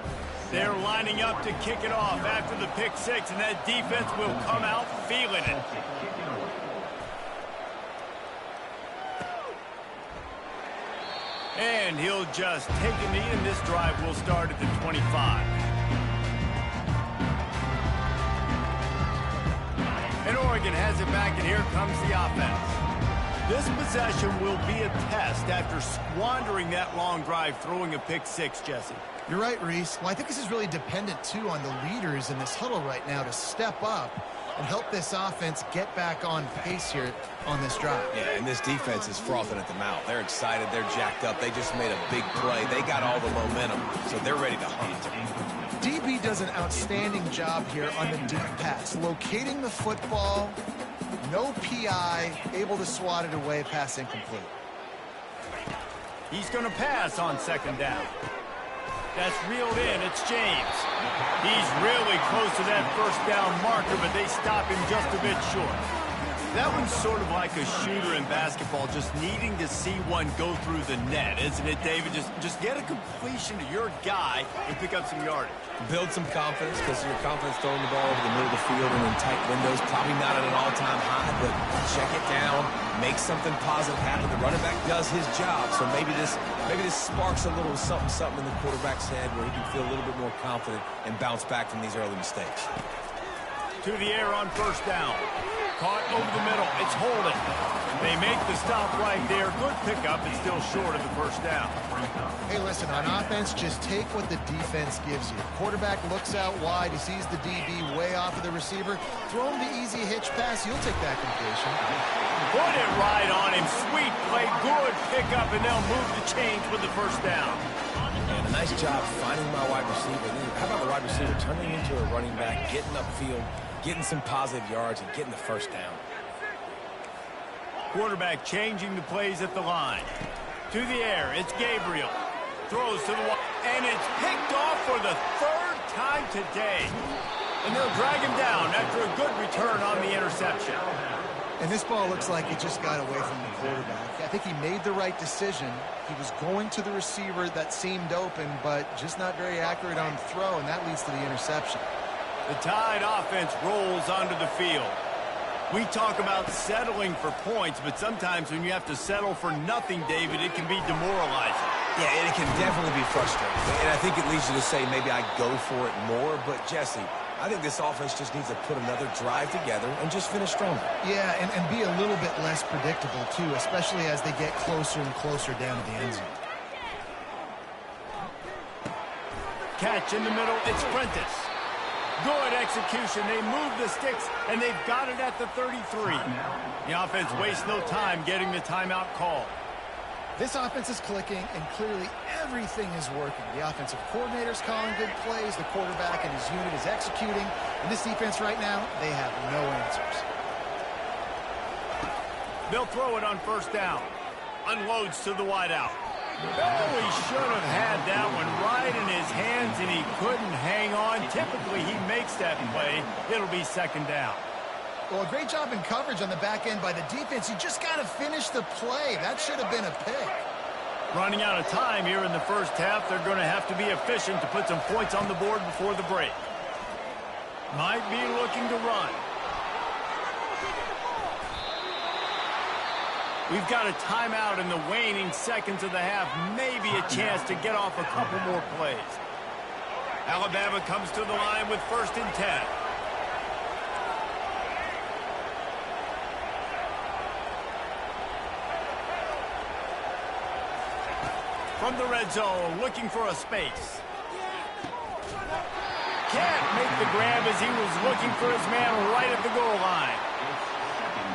[SPEAKER 1] They're lining up to kick it off after the pick 6, and that defense will come out feeling it. And he'll just take a knee, and this drive will start at the 25. And Oregon has it back, and here comes the offense. This possession will be a test after squandering that long drive, throwing a pick 6, Jesse.
[SPEAKER 2] You're right, Reese. Well, I think this is really dependent, too, on the leaders in this huddle right now to step up and help this offense get back on pace here on this drive.
[SPEAKER 4] Yeah, and this defense is frothing at the mouth. They're excited. They're jacked up. They just made a big play. They got all the momentum, so they're ready to hunt.
[SPEAKER 2] DB does an outstanding job here on the deep pass, locating the football, no PI, able to swat it away, pass incomplete.
[SPEAKER 1] He's going to pass on second down. That's reeled in. It's James. He's really close to that first down marker, but they stop him just a bit short. That one's sort of like a shooter in basketball, just needing to see one go through the net, isn't it, David? Just get a completion to your guy and pick up some yardage.
[SPEAKER 4] Build some confidence, because your confidence throwing the ball over the middle of the field and in tight windows, probably not at an all-time high, but check it down, make something positive happen. The running back does his job, so maybe this sparks a little something in the quarterback's head where he can feel a little bit more confident and bounce back from these early mistakes.
[SPEAKER 1] To the air on first down. Caught over the middle. It's holding. They make the stop right there. Good pickup. It's still short of the first down.
[SPEAKER 2] Hey, listen, on offense, just take what the defense gives you. Quarterback looks out wide. He sees the DB way off of the receiver. Throw him the easy hitch pass. You'll take that completion.
[SPEAKER 1] Put it right on him. Sweet play. Good pickup, and they'll move the chains with the first down.
[SPEAKER 4] And a nice job finding my wide receiver. And then how about the wide receiver turning into a running back, getting upfield, getting some positive yards, and getting the first down.
[SPEAKER 1] Quarterback changing the plays at the line. To the air, it's Gabriel. Throws to the wall, and it's picked off for the third time today. And they'll drag him down after a good return on the interception.
[SPEAKER 2] And this ball looks like it just got away from the quarterback. I think he made the right decision. He was going to the receiver that seemed open, but just not very accurate on throw, and that leads to the interception.
[SPEAKER 1] The Tide offense rolls onto the field. We talk about settling for points, but sometimes when you have to settle for nothing, David, it can be demoralizing.
[SPEAKER 4] Yeah, and it can definitely be frustrating. And I think it leads you to say maybe I go for it more. But, Jesse, I think this offense just needs to put another drive together and just finish stronger.
[SPEAKER 2] Yeah, and be a little bit less predictable, too, especially as they get closer and closer down to the end zone.
[SPEAKER 1] Catch in the middle, it's Prentice. Good execution. They move the sticks, and they've got it at the 33. The offense wastes no time getting the timeout call.
[SPEAKER 2] This offense is clicking, and clearly everything is working. The offensive coordinator's calling good plays. The quarterback and his unit is executing. And this defense right now, they have no answers.
[SPEAKER 1] They'll throw it on first down. Unloads to the wideout. Oh, he should have had that one right in his hands, and he couldn't hang on. Typically, he makes that play. It'll be second down.
[SPEAKER 2] Well, a great job in coverage on the back end by the defense. You just got to finish the play. That should have been a pick.
[SPEAKER 1] Running out of time here in the first half. They're going to have to be efficient to put some points on the board before the break. Might be looking to run. We've got a timeout in the waning seconds of the half. Maybe a chance to get off a couple more plays. Alabama comes to the line with 1st and 10. From the red zone, looking for a space. Can't make the grab as he was looking for his man right at the goal line.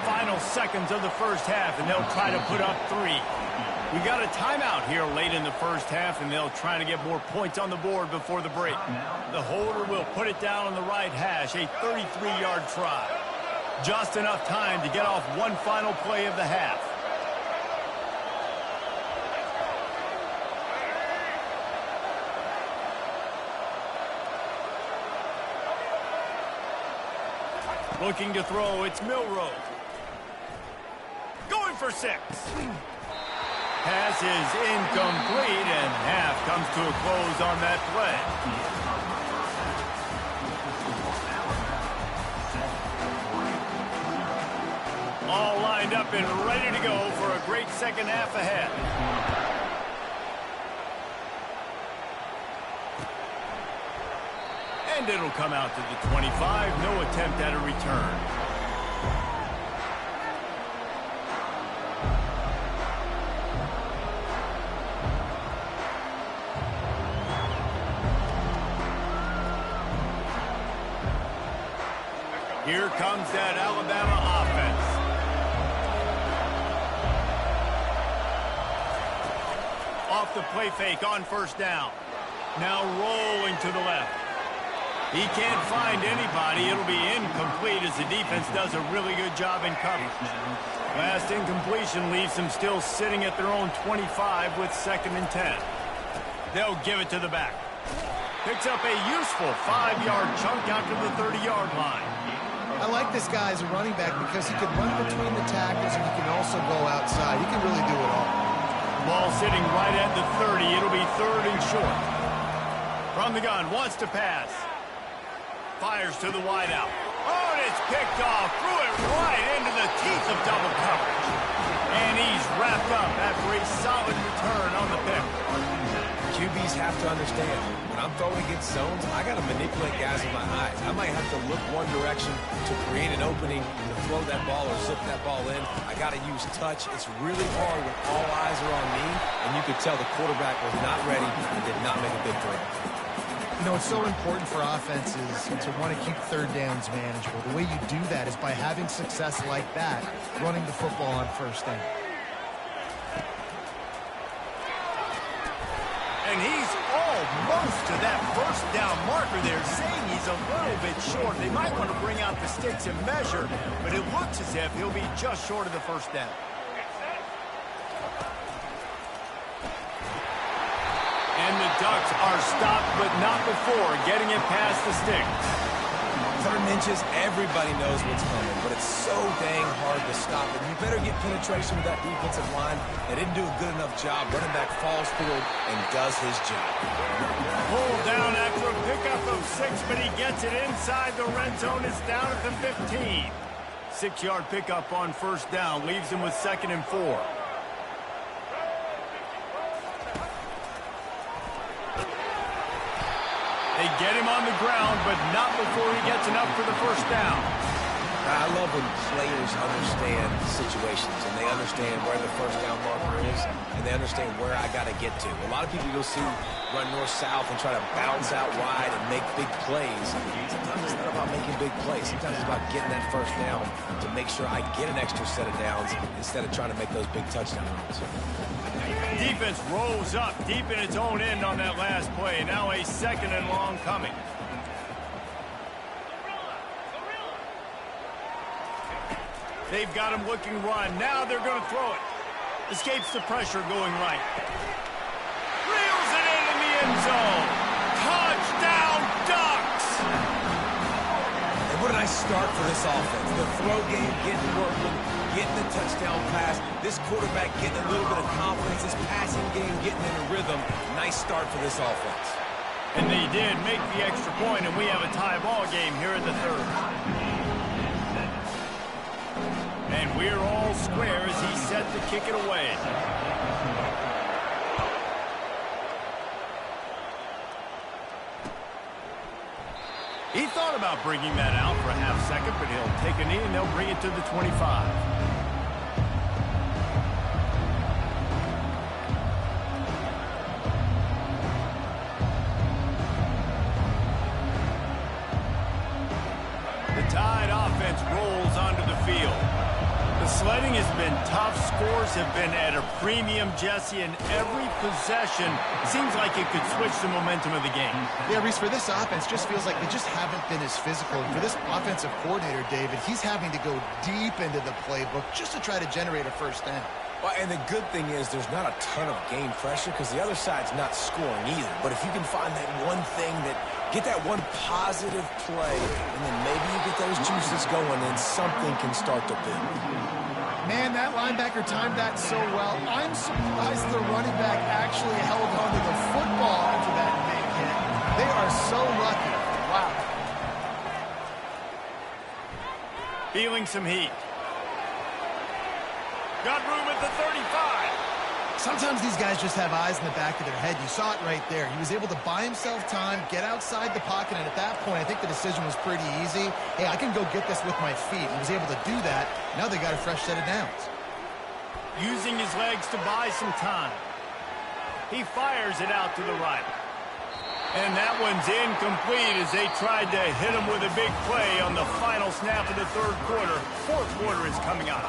[SPEAKER 1] Final seconds of the first half, and they'll try to put up 3. We got a timeout here late in the first half, and they'll try to get more points on the board before the break. The holder will put it down on the right hash, a 33-yard try. Just enough time to get off one final play of the half. Looking to throw, it's Milroe. Going for 6. Pass is incomplete, and half comes to a close on that play. All lined up and ready to go for a great second half ahead. And it'll come out to the 25. No attempt at a return. Here comes that Alabama offense. Off the play fake on first down. Now rolling to the left. He can't find anybody. It'll be incomplete as the defense does a really good job in coverage. Last incompletion leaves them still sitting at their own 25 with 2nd and 10. They'll give it to the back. Picks up a useful 5-yard chunk out to the 30-yard line.
[SPEAKER 2] I like this guy as a running back because he can run between the tackles and he can also go outside. He can really do it all.
[SPEAKER 1] Ball sitting right at the 30. It'll be 3rd and short. From the gun, wants to pass. Fires to the wideout. Oh, and it's picked off. Threw it right into the teeth of double coverage. And he's wrapped up after a solid return on the pick.
[SPEAKER 4] QB's DBs have to understand, when I'm throwing against zones, I got to manipulate guys with my eyes. I might have to look one direction to create an opening to throw that ball or zip that ball in. I got to use touch. It's really hard when all eyes are on me, and you could tell the quarterback was not ready and did not make a big throw.
[SPEAKER 2] You know, it's so important for offenses to want to keep third downs manageable. The way you do that is by having success like that, running the football on first down.
[SPEAKER 1] And he's almost to that first down marker there, saying he's a little bit short. They might want to bring out the sticks and measure, but it looks as if he'll be just short of the first down. And the Ducks are stopped, but not before getting it past the sticks.
[SPEAKER 4] 3rd and inches, everybody knows what's coming, but it's so dang hard to stop it. You better get penetration with that defensive line. They didn't do a good enough job. Running back falls forward and does his job.
[SPEAKER 1] Pulled down after a pickup of 6, but he gets it inside the red zone. It's down at the 15. 6-yard pickup on first down leaves him with 2nd and 4. They get him on the ground, but not before he gets enough for the first down.
[SPEAKER 4] I love when players understand situations, and they understand where the first down marker is, and they understand where I got to get to. A lot of people you'll see run north-south and try to bounce out wide and make big plays. Sometimes it's not about making big plays. Sometimes it's about getting that first down to make sure I get an extra set of downs instead of trying to make those big touchdown runs.
[SPEAKER 1] Defense rolls up deep in its own end on that last play. Now a 2nd and long coming. They've got him looking run. Now they're going to throw it. Escapes the pressure going right. Reels it in the end zone. Touchdown, Ducks!
[SPEAKER 4] And what a nice start for this offense. The throw game getting working, getting the touchdown pass. This quarterback getting a little bit of confidence. This passing game getting in a rhythm. Nice start for this offense.
[SPEAKER 1] And they did make the extra point, and we have a tie ball game here in the 3rd. And we're all square as he's set to kick it away. He thought about bringing that out for a half second, but he'll take a knee and they'll bring it to the 25. Tide offense rolls onto the field. The sledding has been tough. Scores have been at a premium, Jesse, and every possession seems like it could switch the momentum of the game.
[SPEAKER 2] Yeah, Reese, for this offense, just feels like they just haven't been as physical. And for this offensive coordinator, David, he's having to go deep into the playbook just to try to generate a first down.
[SPEAKER 4] Well, and the good thing is there's not a ton of game pressure because the other side's not scoring either. But if you can find that one thing get that one positive play, and then maybe you get those juices going, and something can start to build.
[SPEAKER 2] Man, that linebacker timed that so well. I'm surprised the running back actually held on to the football after that big hit. They are so lucky. Wow.
[SPEAKER 1] Feeling some heat. Got room at the 35.
[SPEAKER 2] Sometimes these guys just have eyes in the back of their head. You saw it right there. He was able to buy himself time, get outside the pocket, and at that point, I think the decision was pretty easy. Hey, I can go get this with my feet. He was able to do that. Now they got a fresh set of downs.
[SPEAKER 1] Using his legs to buy some time. He fires it out to the right. And that one's incomplete as they tried to hit him with a big play on the final snap of the 3rd quarter. 4th quarter is coming up.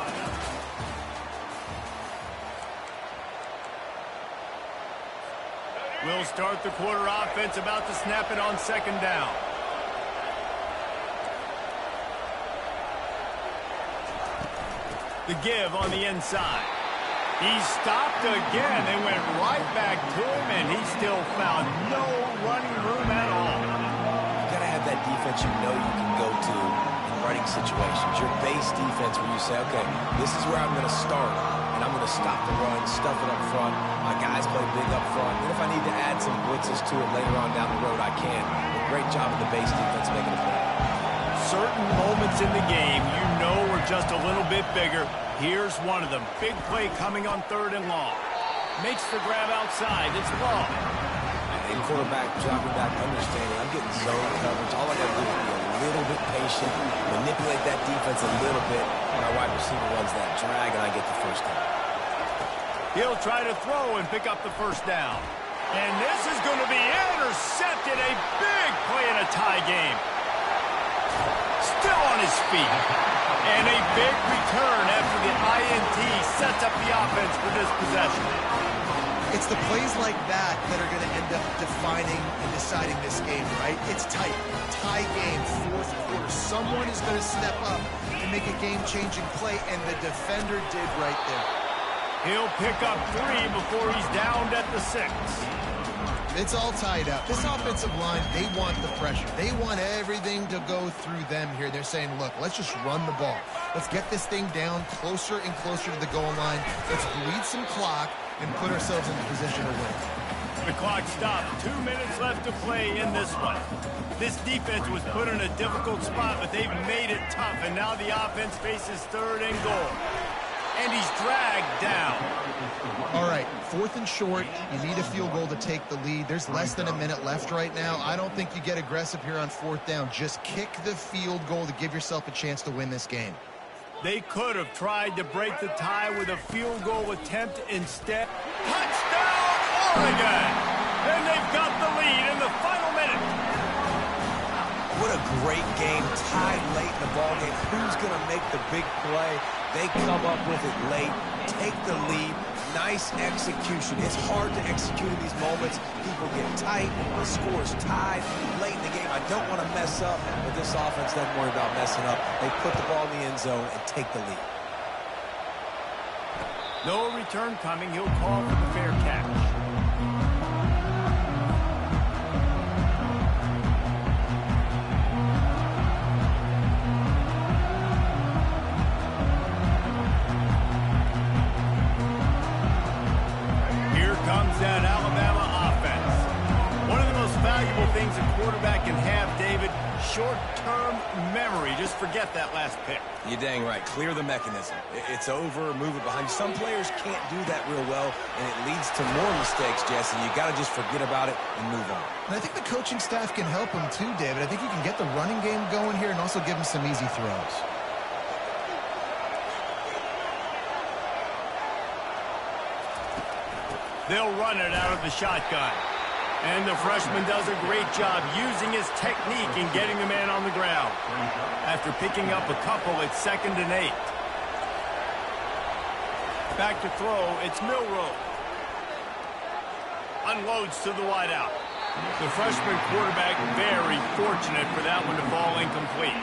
[SPEAKER 1] We'll start the quarter offense about to snap it on 2nd down. The give on the inside. He stopped again. They went right back to him, and he still found no running room at all.
[SPEAKER 4] You got to have that defense you know you can go to in running situations. Your base defense where you say, okay, this is where I'm going to start, and I'm going to stop the run, stuff it up front. My guys play big up front. And if I need to add some blitzes to it later on down the road, I can. But great job of the base defense making a play.
[SPEAKER 1] Certain moments in the game you know are just a little bit bigger. Here's one of them. Big play coming on 3rd and long. Makes the grab outside. It's long.
[SPEAKER 4] And quarterback dropping back, understanding I'm getting zone coverage. All I got to do is be a little bit patient, manipulate that defense a little bit. My wide receiver runs that drag, and I get the first down.
[SPEAKER 1] He'll try to throw and pick up the first down. And this is going to be intercepted. A big play in a tie game. Still on his feet. And a big return after the INT sets up the offense for this possession.
[SPEAKER 2] It's the plays like that that are going to end up defining and deciding this game, right? It's tight. Tie game, fourth quarter. Someone is going to step up and make a game-changing play, and the defender did right there.
[SPEAKER 1] He'll pick up 3 before he's downed at the 6.
[SPEAKER 2] It's all tied up. This offensive line, they want the pressure. They want everything to go through them here. They're saying, look, let's just run the ball. Let's get this thing down closer and closer to the goal line. Let's bleed some clock and put ourselves in a position to win.
[SPEAKER 1] The clock stopped. 2 minutes left to play in this one. This defense was put in a difficult spot, but they've made it tough, and now the offense faces 3rd and goal. And he's dragged down.
[SPEAKER 2] All right, 4th and short. You need a field goal to take the lead. There's less than a minute left right now. I don't think you get aggressive here on 4th down. Just kick the field goal to give yourself a chance to win this game.
[SPEAKER 1] They could have tried to break the tie with a field goal attempt instead. Touchdown, Oregon! And they've got the lead in the final minute.
[SPEAKER 4] What a great game, tied late in the ballgame. Who's going to make the big play? They come up with it late, take the lead. Nice execution. It's hard to execute in these moments. People get tight. The score's tied late in the game. I don't want to mess up, but this offense doesn't worry about messing up. They put the ball in the end zone and take the lead.
[SPEAKER 1] No return coming. He'll call for the fair catch. That Alabama offense. One of the most valuable things a quarterback can have, David, short-term memory. Just forget that last pick.
[SPEAKER 4] You're dang right. Clear the mechanism. It's over, move it behind you. Some players can't do that real well, and it leads to more mistakes, Jesse. You got to just forget about it and move on.
[SPEAKER 2] And I think the coaching staff can help him too, David. I think you can get the running game going here and also give him some easy throws.
[SPEAKER 1] They'll run it out of the shotgun. And the freshman does a great job using his technique and getting the man on the ground. After picking up a couple, it's 2nd and 8. Back to throw, it's Milroe. Unloads to the wideout. The freshman quarterback very fortunate for that one to fall incomplete.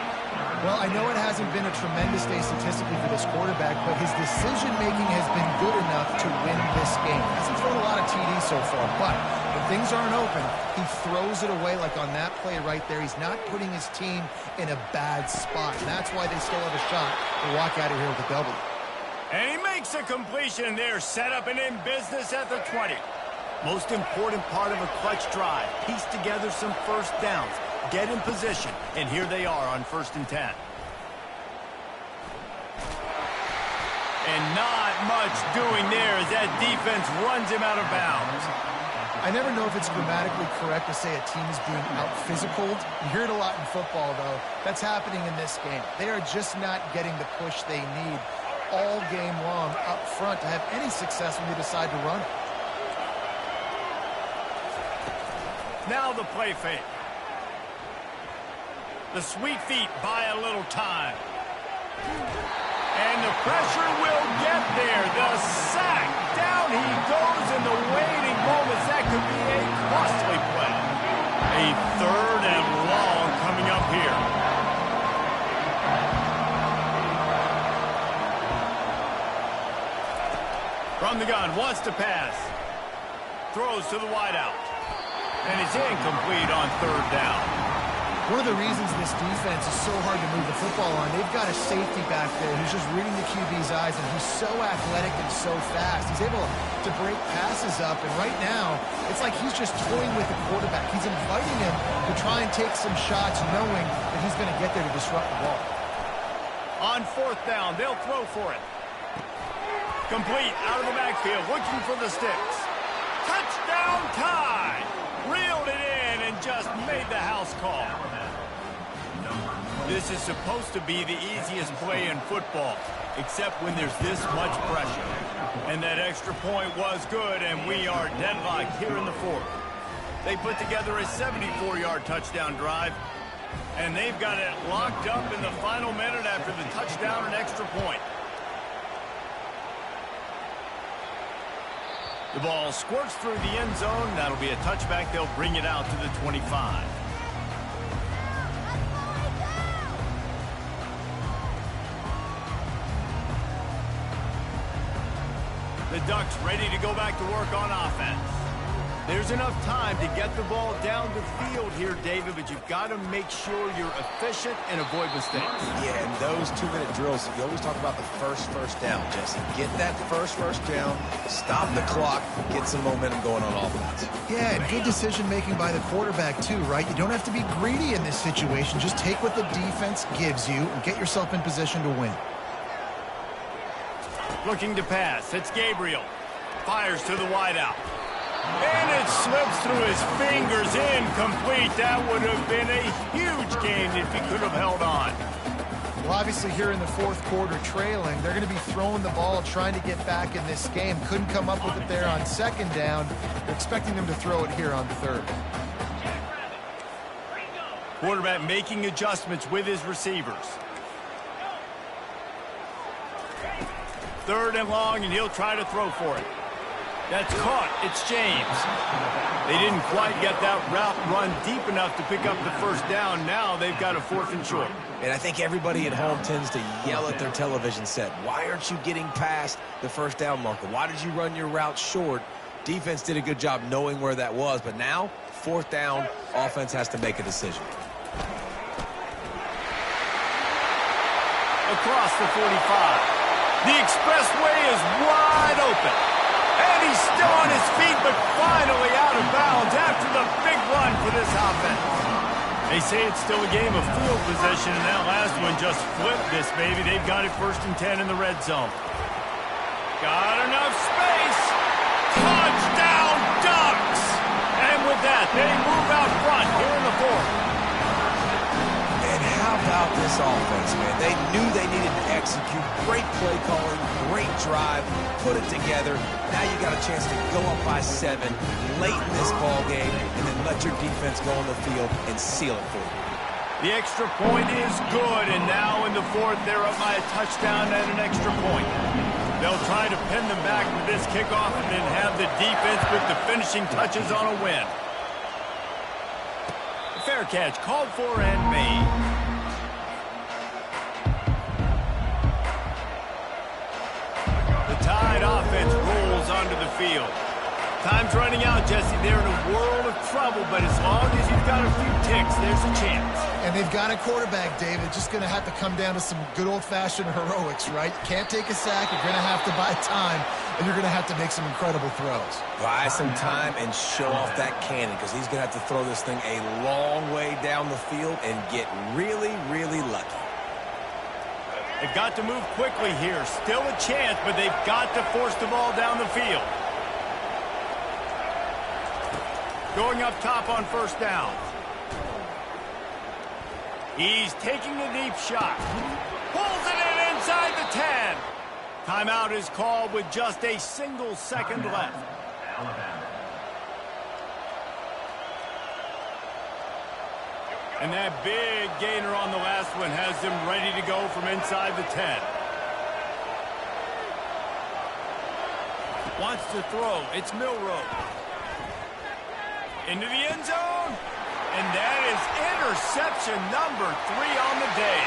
[SPEAKER 2] Well, I know it hasn't been a tremendous day statistically for this quarterback, but his decision-making has been good enough to win this game. He hasn't thrown a lot of TDs so far, but when things aren't open, he throws it away like on that play right there. He's not putting his team in a bad spot, and that's why they still have a shot to walk out of here with a W.
[SPEAKER 1] And he makes a completion there, set up and in business at the 20. Most important part of a clutch drive, piece together some first downs. Get in position, and here they are on 1st and 10. And not much doing there as that defense runs him out of bounds.
[SPEAKER 2] I never know if it's grammatically correct to say a team is being out-physicaled. You hear it a lot in football, though. That's happening in this game. They are just not getting the push they need all game long up front to have any success when they decide to run it.
[SPEAKER 1] Now the play fake. The sweet feet buy a little time. And the pressure will get there. The sack. Down he goes in the waiting moments. That could be a costly play. A 3rd and long coming up here. From the gun, wants to pass. Throws to the wideout. And it's incomplete on 3rd down.
[SPEAKER 2] One of the reasons this defense is so hard to move the football on, they've got a safety back there who's just reading the QB's eyes, and he's so athletic and so fast. He's able to break passes up, and right now, it's like he's just toying with the quarterback. He's inviting him to try and take some shots, knowing that he's going to get there to disrupt the ball.
[SPEAKER 1] On 4th down, they'll throw for it. Complete, out of the backfield, looking for the sticks. Touchdown tie! reeled it in and just made the house call. This is supposed to be the easiest play in football, except when there's this much pressure. And that extra point was good, and we are deadlocked here in the fourth. They put together a 74-yard touchdown drive, and they've got it locked up in the final minute after the touchdown and extra point. The ball squirts through the end zone. That'll be a touchback. They'll bring it out to the 25. The Ducks ready to go back to work on offense. There's enough time to get the ball down the field here, David, but you've got to make sure you're efficient and avoid mistakes.
[SPEAKER 4] Yeah, and those 2-minute drills, you always talk about the first down, Jesse. Get that first down, stop the clock, get some momentum going on offense.
[SPEAKER 2] Yeah, and good decision-making by the quarterback, too, right? You don't have to be greedy in this situation. Just take what the defense gives you and get yourself in position to win.
[SPEAKER 1] Looking to pass. It's Gabriel. Fires to the wideout. And it slips through his fingers, incomplete. That would have been a huge gain if he could have held on.
[SPEAKER 2] Well, obviously here in the fourth quarter trailing, they're going to be throwing the ball, trying to get back in this game. Couldn't come up with it there on second down. They're expecting them to throw it here on third.
[SPEAKER 1] Quarterback making adjustments with his receivers. Third and long, and he'll try to throw for it. That's caught. It's James. They didn't quite get that route run deep enough to pick up the first down. Now they've got a 4th and short.
[SPEAKER 4] And I think everybody at home tends to yell at their television set. Why aren't you getting past the first down marker? Why did you run your route short? Defense did a good job knowing where that was, but now, 4th down, offense has to make a decision.
[SPEAKER 1] Across the 45. The expressway is wide open. And he's still on his feet, but finally out of bounds after the big run for this offense. They say it's still a game of field position, and that last one just flipped this baby. They've got it 1st and 10 in the red zone. Got enough space. Touchdown, Ducks! And with that, they move out front here in the fourth.
[SPEAKER 4] And how about this offense, man? They knew they needed to execute. Great play calling, great drive, put it together. Now you got a chance to go up by 7 late in this ball game and then let your defense go on the field and seal it for you.
[SPEAKER 1] The extra point is good, and now in the fourth, they're up by a touchdown and an extra point. They'll try to pin them back with this kickoff and then have the defense with the finishing touches on a win. Fair catch called for and made. The Tide offense rolls onto the field. Time's running out, Jesse. They're in a world of trouble, but as long as you've got a few ticks, there's a chance.
[SPEAKER 2] And they've got a quarterback, David. Just going to have to come down to some good old-fashioned heroics, right? You can't take a sack. You're going to have to buy time, and you're going to have to make some incredible throws.
[SPEAKER 4] Buy some time and show off that cannon, because he's going to have to throw this thing a long way down the field and get really, really lucky.
[SPEAKER 1] They've got to move quickly here. Still a chance, but they've got to force the ball down the field. Going up top on 1st down. He's taking a deep shot. Pulls it in inside the 10. Timeout is called with just a single second left. And that big gainer on the last one has them ready to go from inside the 10. Wants to throw. It's Milroe. Into the end zone. And that is interception number 3 on the day.